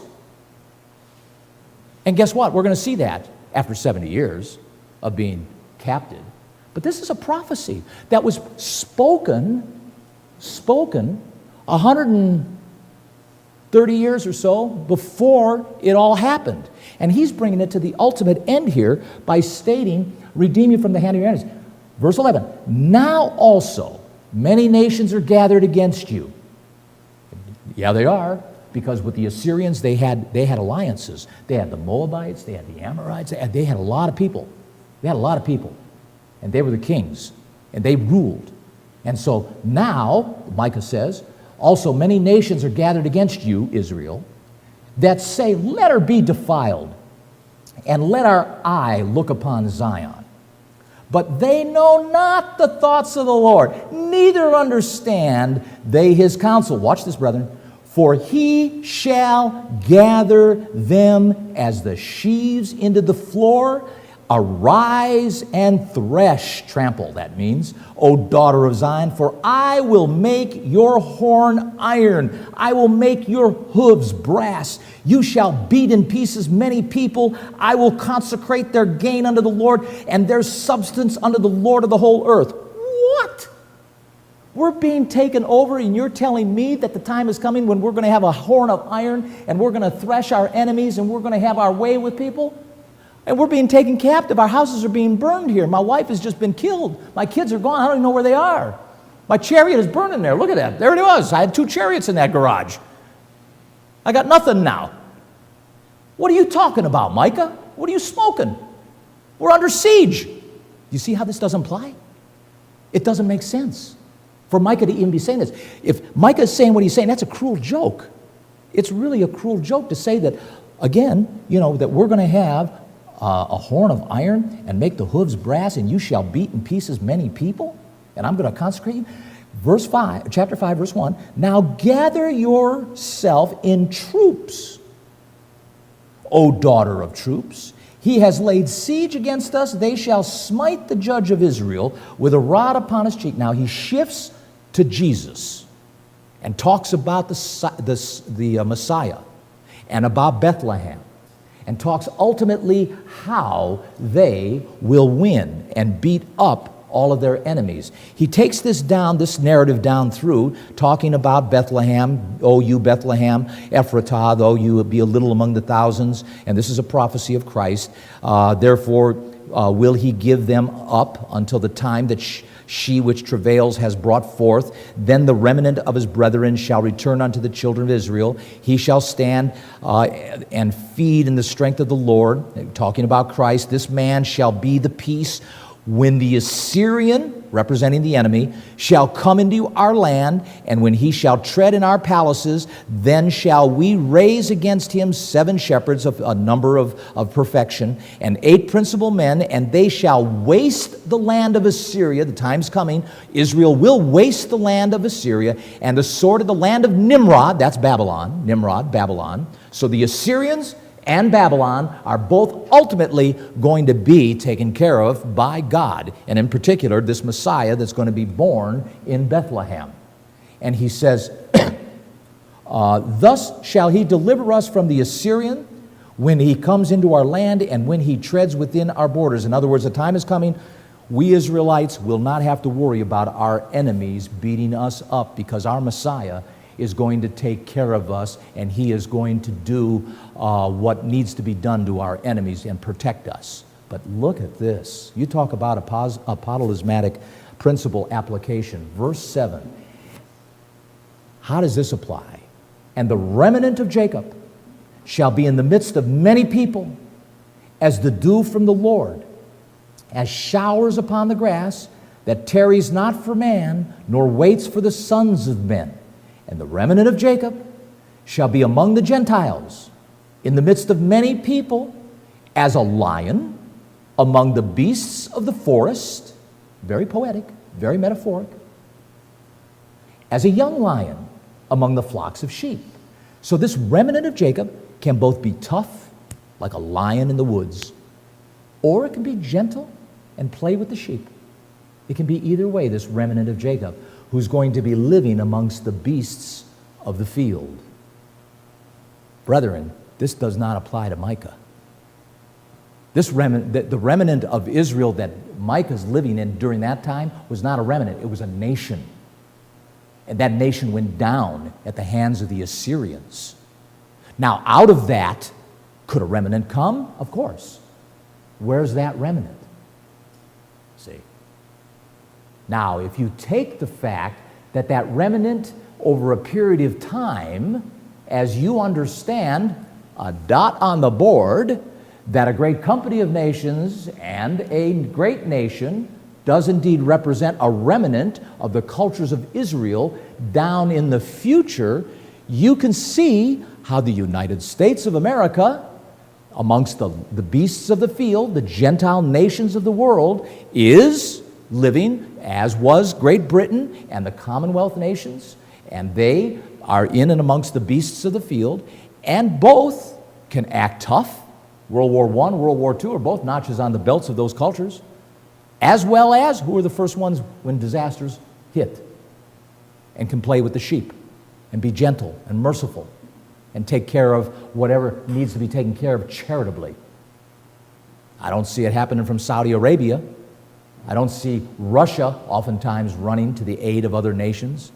And guess what? We're going to see that after 70 years of being captive. But this is a prophecy that was spoken 130 years or so before it all happened. And he's bringing it to the ultimate end here by stating, redeem you from the hand of your enemies. Verse 11, now also many nations are gathered against you. Yeah, they are, because with the Assyrians, they had alliances. They had the Moabites, they had the Amorites, they had a lot of people. They had a lot of people. And they were the kings, and they ruled. And so now, Micah says, also many nations are gathered against you, Israel, that say, let her be defiled, and let our eye look upon Zion. But they know not the thoughts of the Lord, neither understand they his counsel. Watch this, brethren. For he shall gather them as the sheaves into the floor. Arise and thresh, trample, that means, O daughter of Zion, for I will make your horn iron. I will make your hooves brass. You shall beat in pieces many people. I will consecrate their gain unto the Lord, and their substance unto the Lord of the whole earth. What? We're being taken over, and you're telling me that the time is coming when we're going to have a horn of iron, and we're going to thresh our enemies, and we're going to have our way with people? And we're being taken captive. Our houses are being burned here. My wife has just been killed. My kids are gone. I don't even know where they are. My chariot is burning there. Look at that. There it was. I had 2 chariots in that garage. I got nothing now. What are you talking about, Micah? What are you smoking? We're under siege. You see how this doesn't apply? It doesn't make sense for Micah to even be saying this. If Micah is saying what he's saying, that's a cruel joke. It's really a cruel joke to say that, again, that we're going to have a horn of iron and make the hooves brass, and you shall beat in pieces many people, and I'm going to consecrate you. Chapter 5, verse 1, now gather yourself in troops, O daughter of troops. He has laid siege against us. They shall smite the judge of Israel with a rod upon his cheek. Now he shifts to Jesus and talks about the Messiah and about Bethlehem, and talks ultimately how they will win and beat up all of their enemies. He takes this narrative down through, talking about Bethlehem, O you Bethlehem, Ephratah, though you be a little among the thousands, and this is a prophecy of Christ. Therefore will he give them up until the time that she which travails has brought forth. Then the remnant of his brethren shall return unto the children of Israel. He shall stand and feed in the strength of the Lord. Talking about Christ, this man shall be the peace when the Assyrian representing the enemy, shall come into our land, and when he shall tread in our palaces, then shall we raise against him 7 shepherds of a number of perfection, and 8 principal men, and they shall waste the land of Assyria. The time's coming. Israel will waste the land of Assyria, and the sword of the land of Nimrod, that's Babylon, Nimrod, Babylon. So the Assyrians and Babylon are both ultimately going to be taken care of by God, and in particular, this Messiah that's going to be born in Bethlehem. And he says, thus shall he deliver us from the Assyrian when he comes into our land and when he treads within our borders. In other words, the time is coming, we Israelites will not have to worry about our enemies beating us up, because our Messiah is going to take care of us, and he is going to do what needs to be done to our enemies and protect us. But look at this. You talk about a apostolic principle application. Verse 7. How does this apply? And the remnant of Jacob shall be in the midst of many people, as the dew from the Lord, as showers upon the grass, that tarries not for man, nor waits for the sons of men. And the remnant of Jacob shall be among the Gentiles, in the midst of many people, as a lion among the beasts of the forest. Very poetic, very metaphoric. As a young lion among the flocks of sheep. So this remnant of Jacob can both be tough, like a lion in the woods, or it can be gentle and play with the sheep. It can be either way, this remnant of Jacob, who's going to be living amongst the beasts of the field. Brethren, this does not apply to Micah. This remnant, the remnant of Israel that Micah's living in during that time was not a remnant, it was a nation. And that nation went down at the hands of the Assyrians. Now, out of that, could a remnant come? Of course. Where's that remnant? See. Now, if you take the fact that that remnant over a period of time, as you understand, a dot on the board, that a great company of nations and a great nation does indeed represent a remnant of the cultures of Israel down in the future, you can see how the United States of America, amongst the beasts of the field, the Gentile nations of the world, is living as was Great Britain and the Commonwealth nations, and they are in and amongst the beasts of the field, and both can act tough. World War I, World War II are both notches on the belts of those cultures, as well as who are the first ones when disasters hit, and can play with the sheep and be gentle and merciful and take care of whatever needs to be taken care of charitably. I don't see it happening from Saudi Arabia. I don't see Russia oftentimes running to the aid of other nations.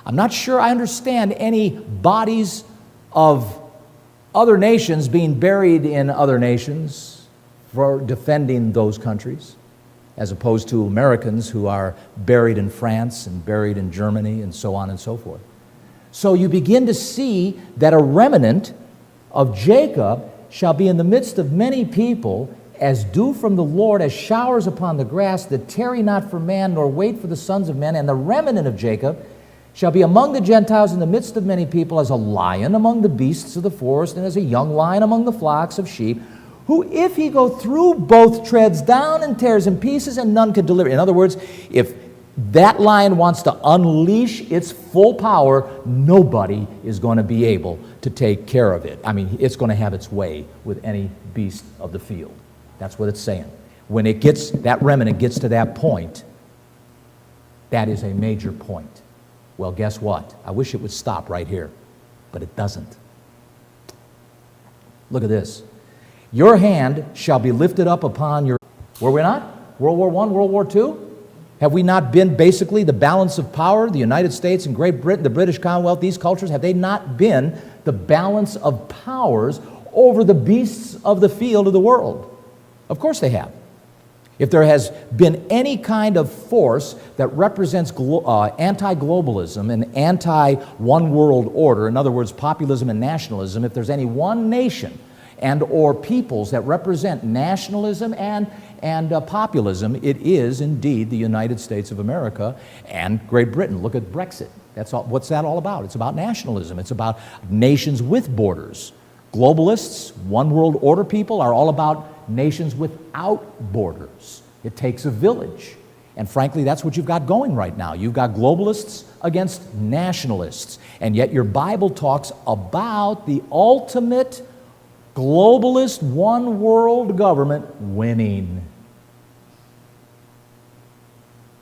I'm not sure I understand any bodies of other nations being buried in other nations for defending those countries, as opposed to Americans who are buried in France and buried in Germany and so on and so forth. So you begin to see that a remnant of Jacob shall be in the midst of many people, as dew from the Lord, as showers upon the grass, that tarry not for man, nor wait for the sons of men. And the remnant of Jacob shall be among the Gentiles in the midst of many people, as a lion among the beasts of the forest, and as a young lion among the flocks of sheep, who, if he go through both, treads down and tears in pieces, and none can deliver. In other words, if that lion wants to unleash its full power, nobody is going to be able to take care of it. I mean, it's going to have its way with any beast of the field. That's what it's saying. When it gets, that remnant gets to that point, that is a major point. Well, guess what? I wish it would stop right here, but it doesn't. Look at this. Your hand shall be lifted up upon your... Were we not? World War I, World War II? Have we not been basically the balance of power? The United States and Great Britain, the British Commonwealth, these cultures, have they not been the balance of powers over the beasts of the field of the world? Of course they have. If there has been any kind of force that represents anti-globalism and anti-one world order, in other words, populism and nationalism, if there's any one nation and or peoples that represent nationalism and populism, it is indeed the United States of America and Great Britain. Look at Brexit. That's all. What's that all about? It's about nationalism. It's about nations with borders. Globalists, one world order people are all about nations without borders. It takes a village. And frankly, that's what you've got going right now. You've got globalists against nationalists. And yet your Bible talks about the ultimate globalist one world government winning.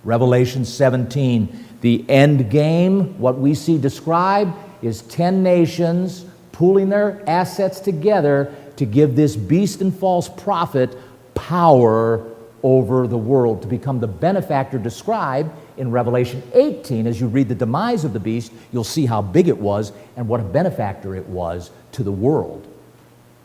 Revelation 17, the end game, what we see described is 10 nations pooling their assets together to give this beast and false prophet power over the world, to become the benefactor described in Revelation 18. As you read the demise of the beast, you'll see how big it was and what a benefactor it was to the world.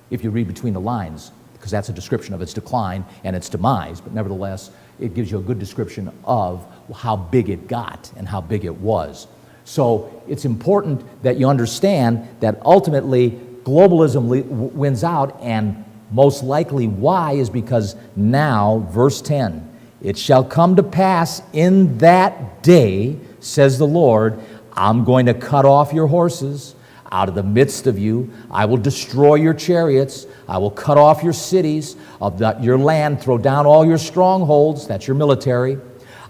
If you read between the lines, because that's a description of its decline and its demise, but nevertheless, it gives you a good description of how big it got and how big it was. So it's important that you understand that ultimately globalism wins out, and most likely why is because now, verse 10, it shall come to pass in that day, says the Lord, I'm going to cut off your horses out of the midst of you. I will destroy your chariots. I will cut off your cities of your land, throw down all your strongholds, that's your military.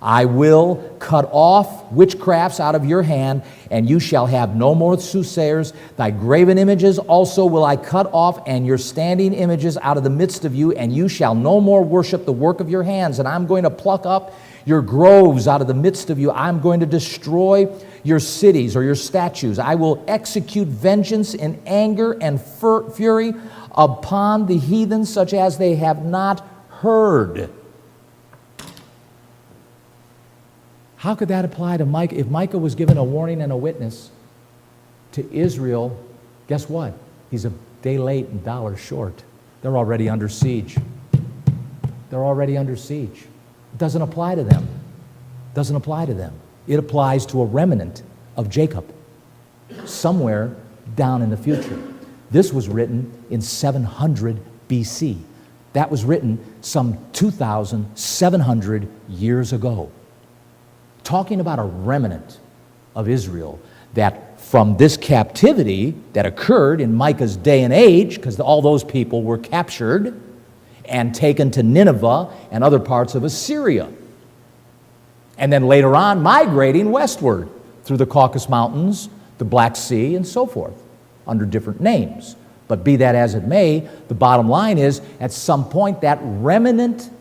I will cut off witchcrafts out of your hand, and you shall have no more soothsayers. Thy graven images also will I cut off, and your standing images out of the midst of you, and you shall no more worship the work of your hands. And I'm going to pluck up your groves out of the midst of you. I'm going to destroy your cities or your statues. I will execute vengeance in anger and fury upon the heathen, such as they have not heard. How could that apply to Micah? If Micah was given a warning and a witness to Israel, guess what? He's a day late and $1 short. They're already under siege. They're already under siege. It doesn't apply to them. It doesn't apply to them. It applies to a remnant of Jacob somewhere down in the future. This was written in 700 BC. That was written some 2,700 years ago. Talking about a remnant of Israel that from this captivity that occurred in Micah's day and age, because all those people were captured and taken to Nineveh and other parts of Assyria. And then later on migrating westward through the Caucasus Mountains, the Black Sea, and so forth, under different names. But be that as it may, the bottom line is, at some point that remnant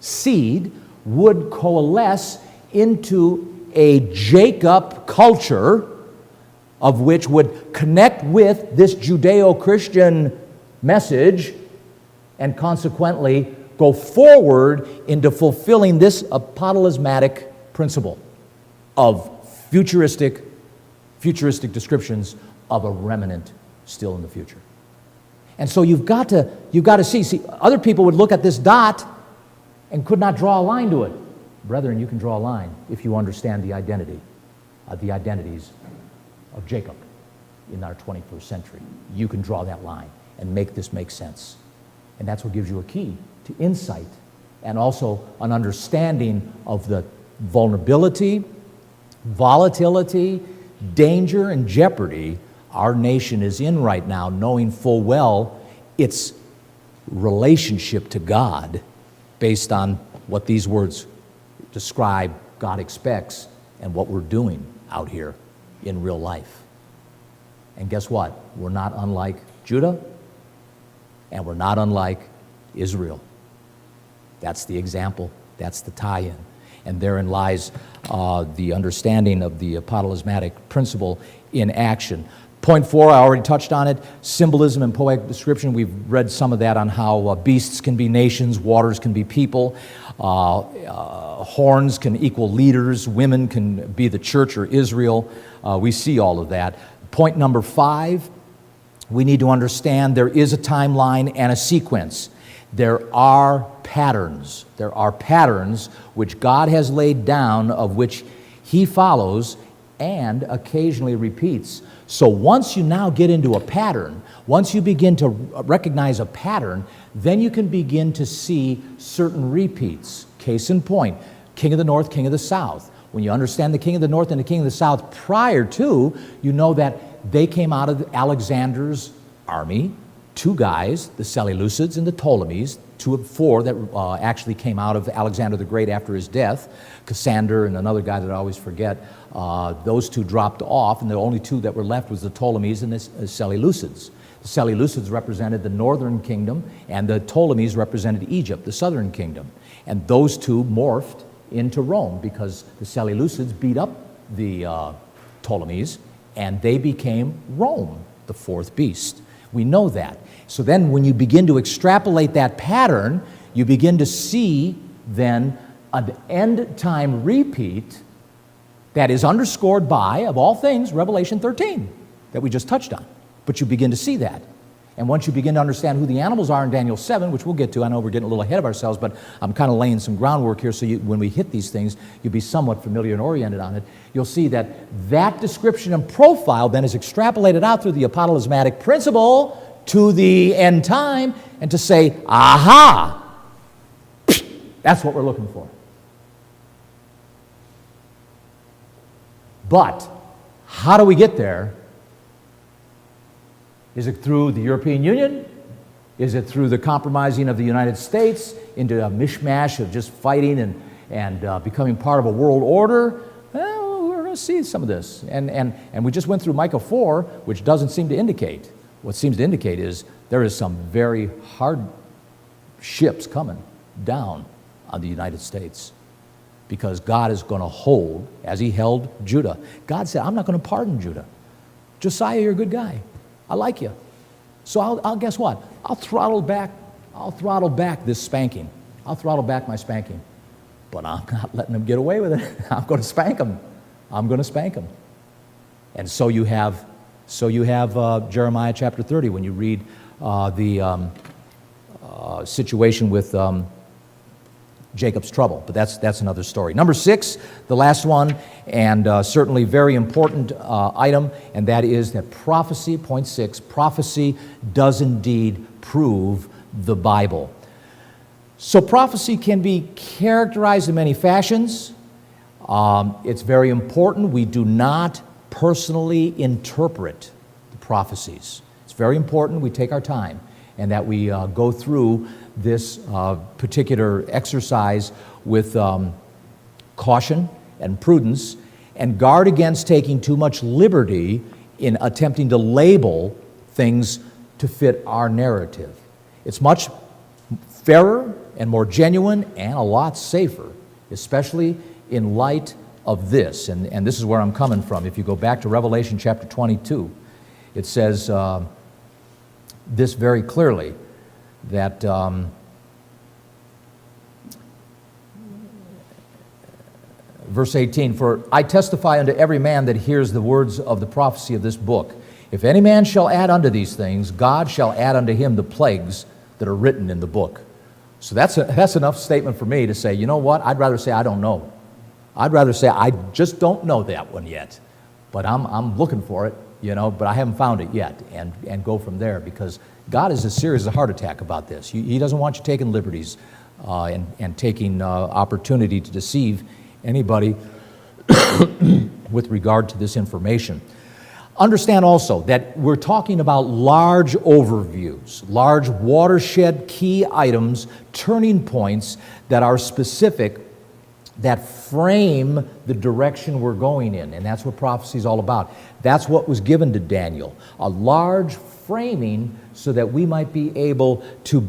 seed would coalesce into a Jacob culture, of which would connect with this Judeo-Christian message and consequently go forward into fulfilling this apocalyptic principle of futuristic descriptions of a remnant still in the future. And so you've got to see, other people would look at this dot and could not draw a line to it. Brethren, you can draw a line if you understand the identities of Jacob in our 21st century. You can draw that line and make this make sense. And that's what gives you a key to insight and also an understanding of the vulnerability, volatility, danger, and jeopardy our nation is in right now, knowing full well its relationship to God based on what these words describe God expects and what we're doing out here in real life. And guess what? We're not unlike Judah, and we're not unlike Israel. That's the example. That's the tie-in. And therein lies the understanding of the apocalyptic principle in action. Point 4, I already touched on it, symbolism and poetic description. We've read some of that on how beasts can be nations, waters can be people, horns can equal leaders, women can be the church or Israel. We see all of that. Point number 5, we need to understand there is a timeline and a sequence. There are patterns. There are patterns which God has laid down, of which He follows and occasionally repeats. So once you now get into a pattern, once you begin to recognize a pattern, then you can begin to see certain repeats. Case in point, king of the north, king of the south. When you understand the king of the north and the king of the south prior to, you know that they came out of Alexander's army, two guys, the Seleucids and the Ptolemies, two of four that actually came out of Alexander the Great after his death. Cassander and another guy that I always forget, those two dropped off, and the only two that were left was the Ptolemies and the Seleucids. The Seleucids represented the northern kingdom, and the Ptolemies represented Egypt, the southern kingdom. And those two morphed into Rome because the Seleucids beat up the Ptolemies, and they became Rome, the fourth beast. We know that. So then when you begin to extrapolate that pattern, you begin to see then an end time repeat that is underscored by, of all things, Revelation 13 that we just touched on. But you begin to see that. And once you begin to understand who the animals are in Daniel 7, which we'll get to, I know we're getting a little ahead of ourselves, but I'm kind of laying some groundwork here so when we hit these things, you'll be somewhat familiar and oriented on it. You'll see that that description and profile then is extrapolated out through the apocalyptic principle to the end time, and to say, aha, that's what we're looking for. But how do we get there? Is it through the European Union? Is it through the compromising of the United States into a mishmash of just fighting and becoming part of a world order? Well, we're going to see some of this. And we just went through Micah 4, which doesn't seem to indicate. What seems to indicate is there is some very hard ships coming down on the United States, because God is going to hold, as he held Judah. God said, I'm not going to pardon Judah. Josiah, you're a good guy. I like you. So I'll guess what? I'll throttle back this spanking. I'll throttle back my spanking. But I'm not letting them get away with it. I'm going to spank them. I'm going to spank them. And so you have Jeremiah chapter 30 when you read the situation with Jacob's trouble. But that's another story. Number 6, the last one, and certainly very important item, and that is that prophecy, point 6, prophecy does indeed prove the Bible. So prophecy can be characterized in many fashions. It's very important we do not personally interpret the prophecies. It's very important we take our time and that we go through this particular exercise with caution and prudence, and guard against taking too much liberty in attempting to label things to fit our narrative. It's much fairer and more genuine and a lot safer, especially in light of this. And this is where I'm coming from. If you go back to Revelation chapter 22, it says this very clearly, that verse 18, for I testify unto every man that hears the words of the prophecy of this book. If any man shall add unto these things, God shall add unto him the plagues that are written in the book. So that's enough statement for me to say, you know what, I'd rather say I don't know. I'd rather say I just don't know that one yet. But I'm looking for it, but I haven't found it yet, and go from there, because God is as serious as a heart attack about this. He doesn't want you taking liberties and taking opportunity to deceive anybody with regard to this information. Understand also that we're talking about large overviews, large watershed key items, turning points that are specific, that frame the direction we're going in. And that's what prophecy is all about. That's what was given to Daniel, a large framing so that we might be able to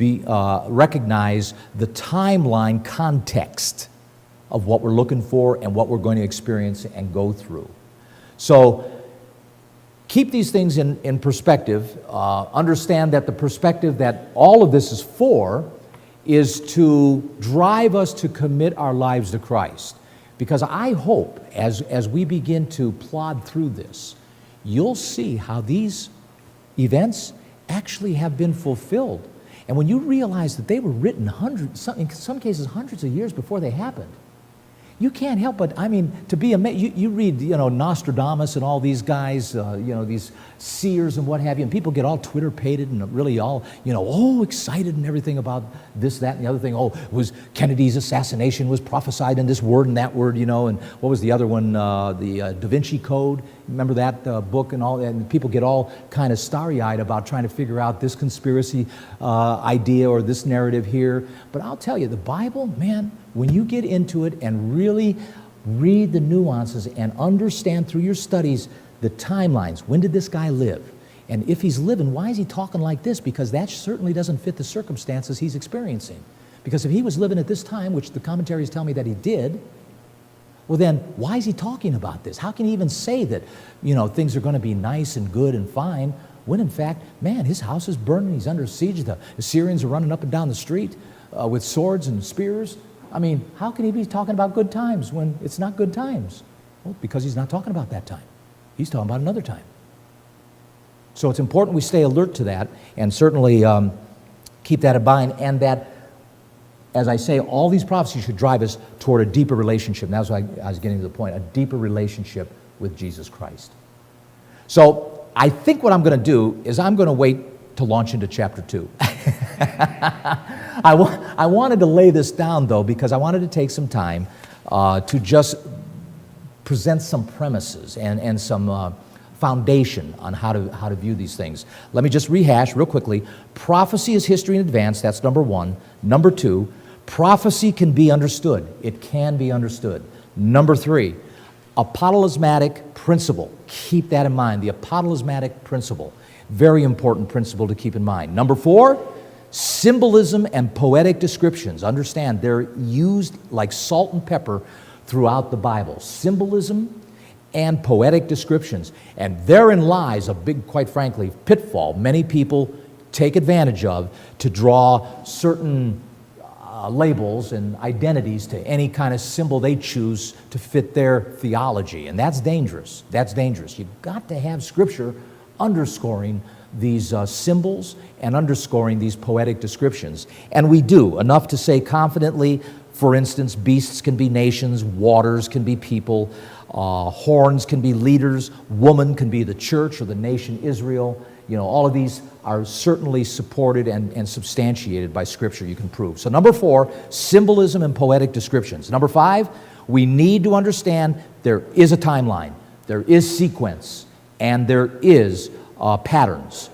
recognize the timeline context of what we're looking for and what we're going to experience and go through. So keep these things in perspective. Understand that the perspective that all of this is for is to drive us to commit our lives to Christ. Because I hope as we begin to plod through this, you'll see how these events actually have been fulfilled. And when you realize that they were written in some cases hundreds of years before they happened, you can't help but, I mean, to be amazed. You read, Nostradamus and all these guys, these seers and what have you, and people get all Twitter-pated and really all, excited and everything about this, that, and the other thing. Oh, it was Kennedy's assassination was prophesied in this word and that word, and what was the other one, the Da Vinci Code? Remember that book and all that? And people get all kind of starry-eyed about trying to figure out this conspiracy idea or this narrative here. But I'll tell you, the Bible, man, when you get into it and really read the nuances and understand through your studies the timelines, when did this guy live? And if he's living, why is he talking like this? Because that certainly doesn't fit the circumstances he's experiencing. Because if he was living at this time, which the commentaries tell me that he did, well then, why is he talking about this? How can he even say that, things are going to be nice and good and fine, when in fact, man, his house is burning, he's under siege, the Assyrians are running up and down the street with swords and spears. I mean, how can he be talking about good times when it's not good times? Well, because he's not talking about that time. He's talking about another time. So it's important we stay alert to that and certainly keep that in mind, and that, as I say, all these prophecies should drive us toward a deeper relationship. And that's why I was getting to the point, a deeper relationship with Jesus Christ. So I think what I'm going to do is I'm going to wait to launch into chapter 2. I wanted to lay this down, though, because I wanted to take some time to just present some premises and some foundation on how to view these things. Let me just rehash real quickly. Prophecy is history in advance. That's number one. Number two, prophecy can be understood. It can be understood. Number three, apostolismatic principle. Keep that in mind. The apostolismatic principle. Very important principle to keep in mind. Number four, symbolism and poetic descriptions. Understand, they're used like salt and pepper throughout the Bible. Symbolism and poetic descriptions. And therein lies a big, quite frankly, pitfall many people take advantage of to draw certain labels and identities to any kind of symbol they choose to fit their theology. And that's dangerous. That's dangerous. You've got to have Scripture underscoring these symbols and underscoring these poetic descriptions. And we do, enough to say confidently, for instance, beasts can be nations, waters can be people, horns can be leaders, woman can be the church or the nation Israel. All of these are certainly supported and substantiated by Scripture, you can prove. So number four, symbolism and poetic descriptions. Number five, we need to understand there is a timeline, there is sequence, and there is patterns.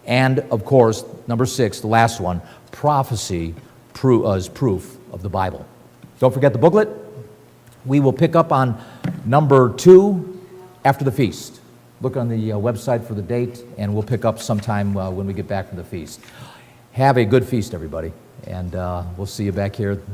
And of course, number six, the last one, prophecy is proof of the Bible. Don't forget the booklet. We will pick up on number 2 after the feast. Look on the website for the date, and we'll pick up sometime when we get back from the feast. Have a good feast, everybody, and we'll see you back here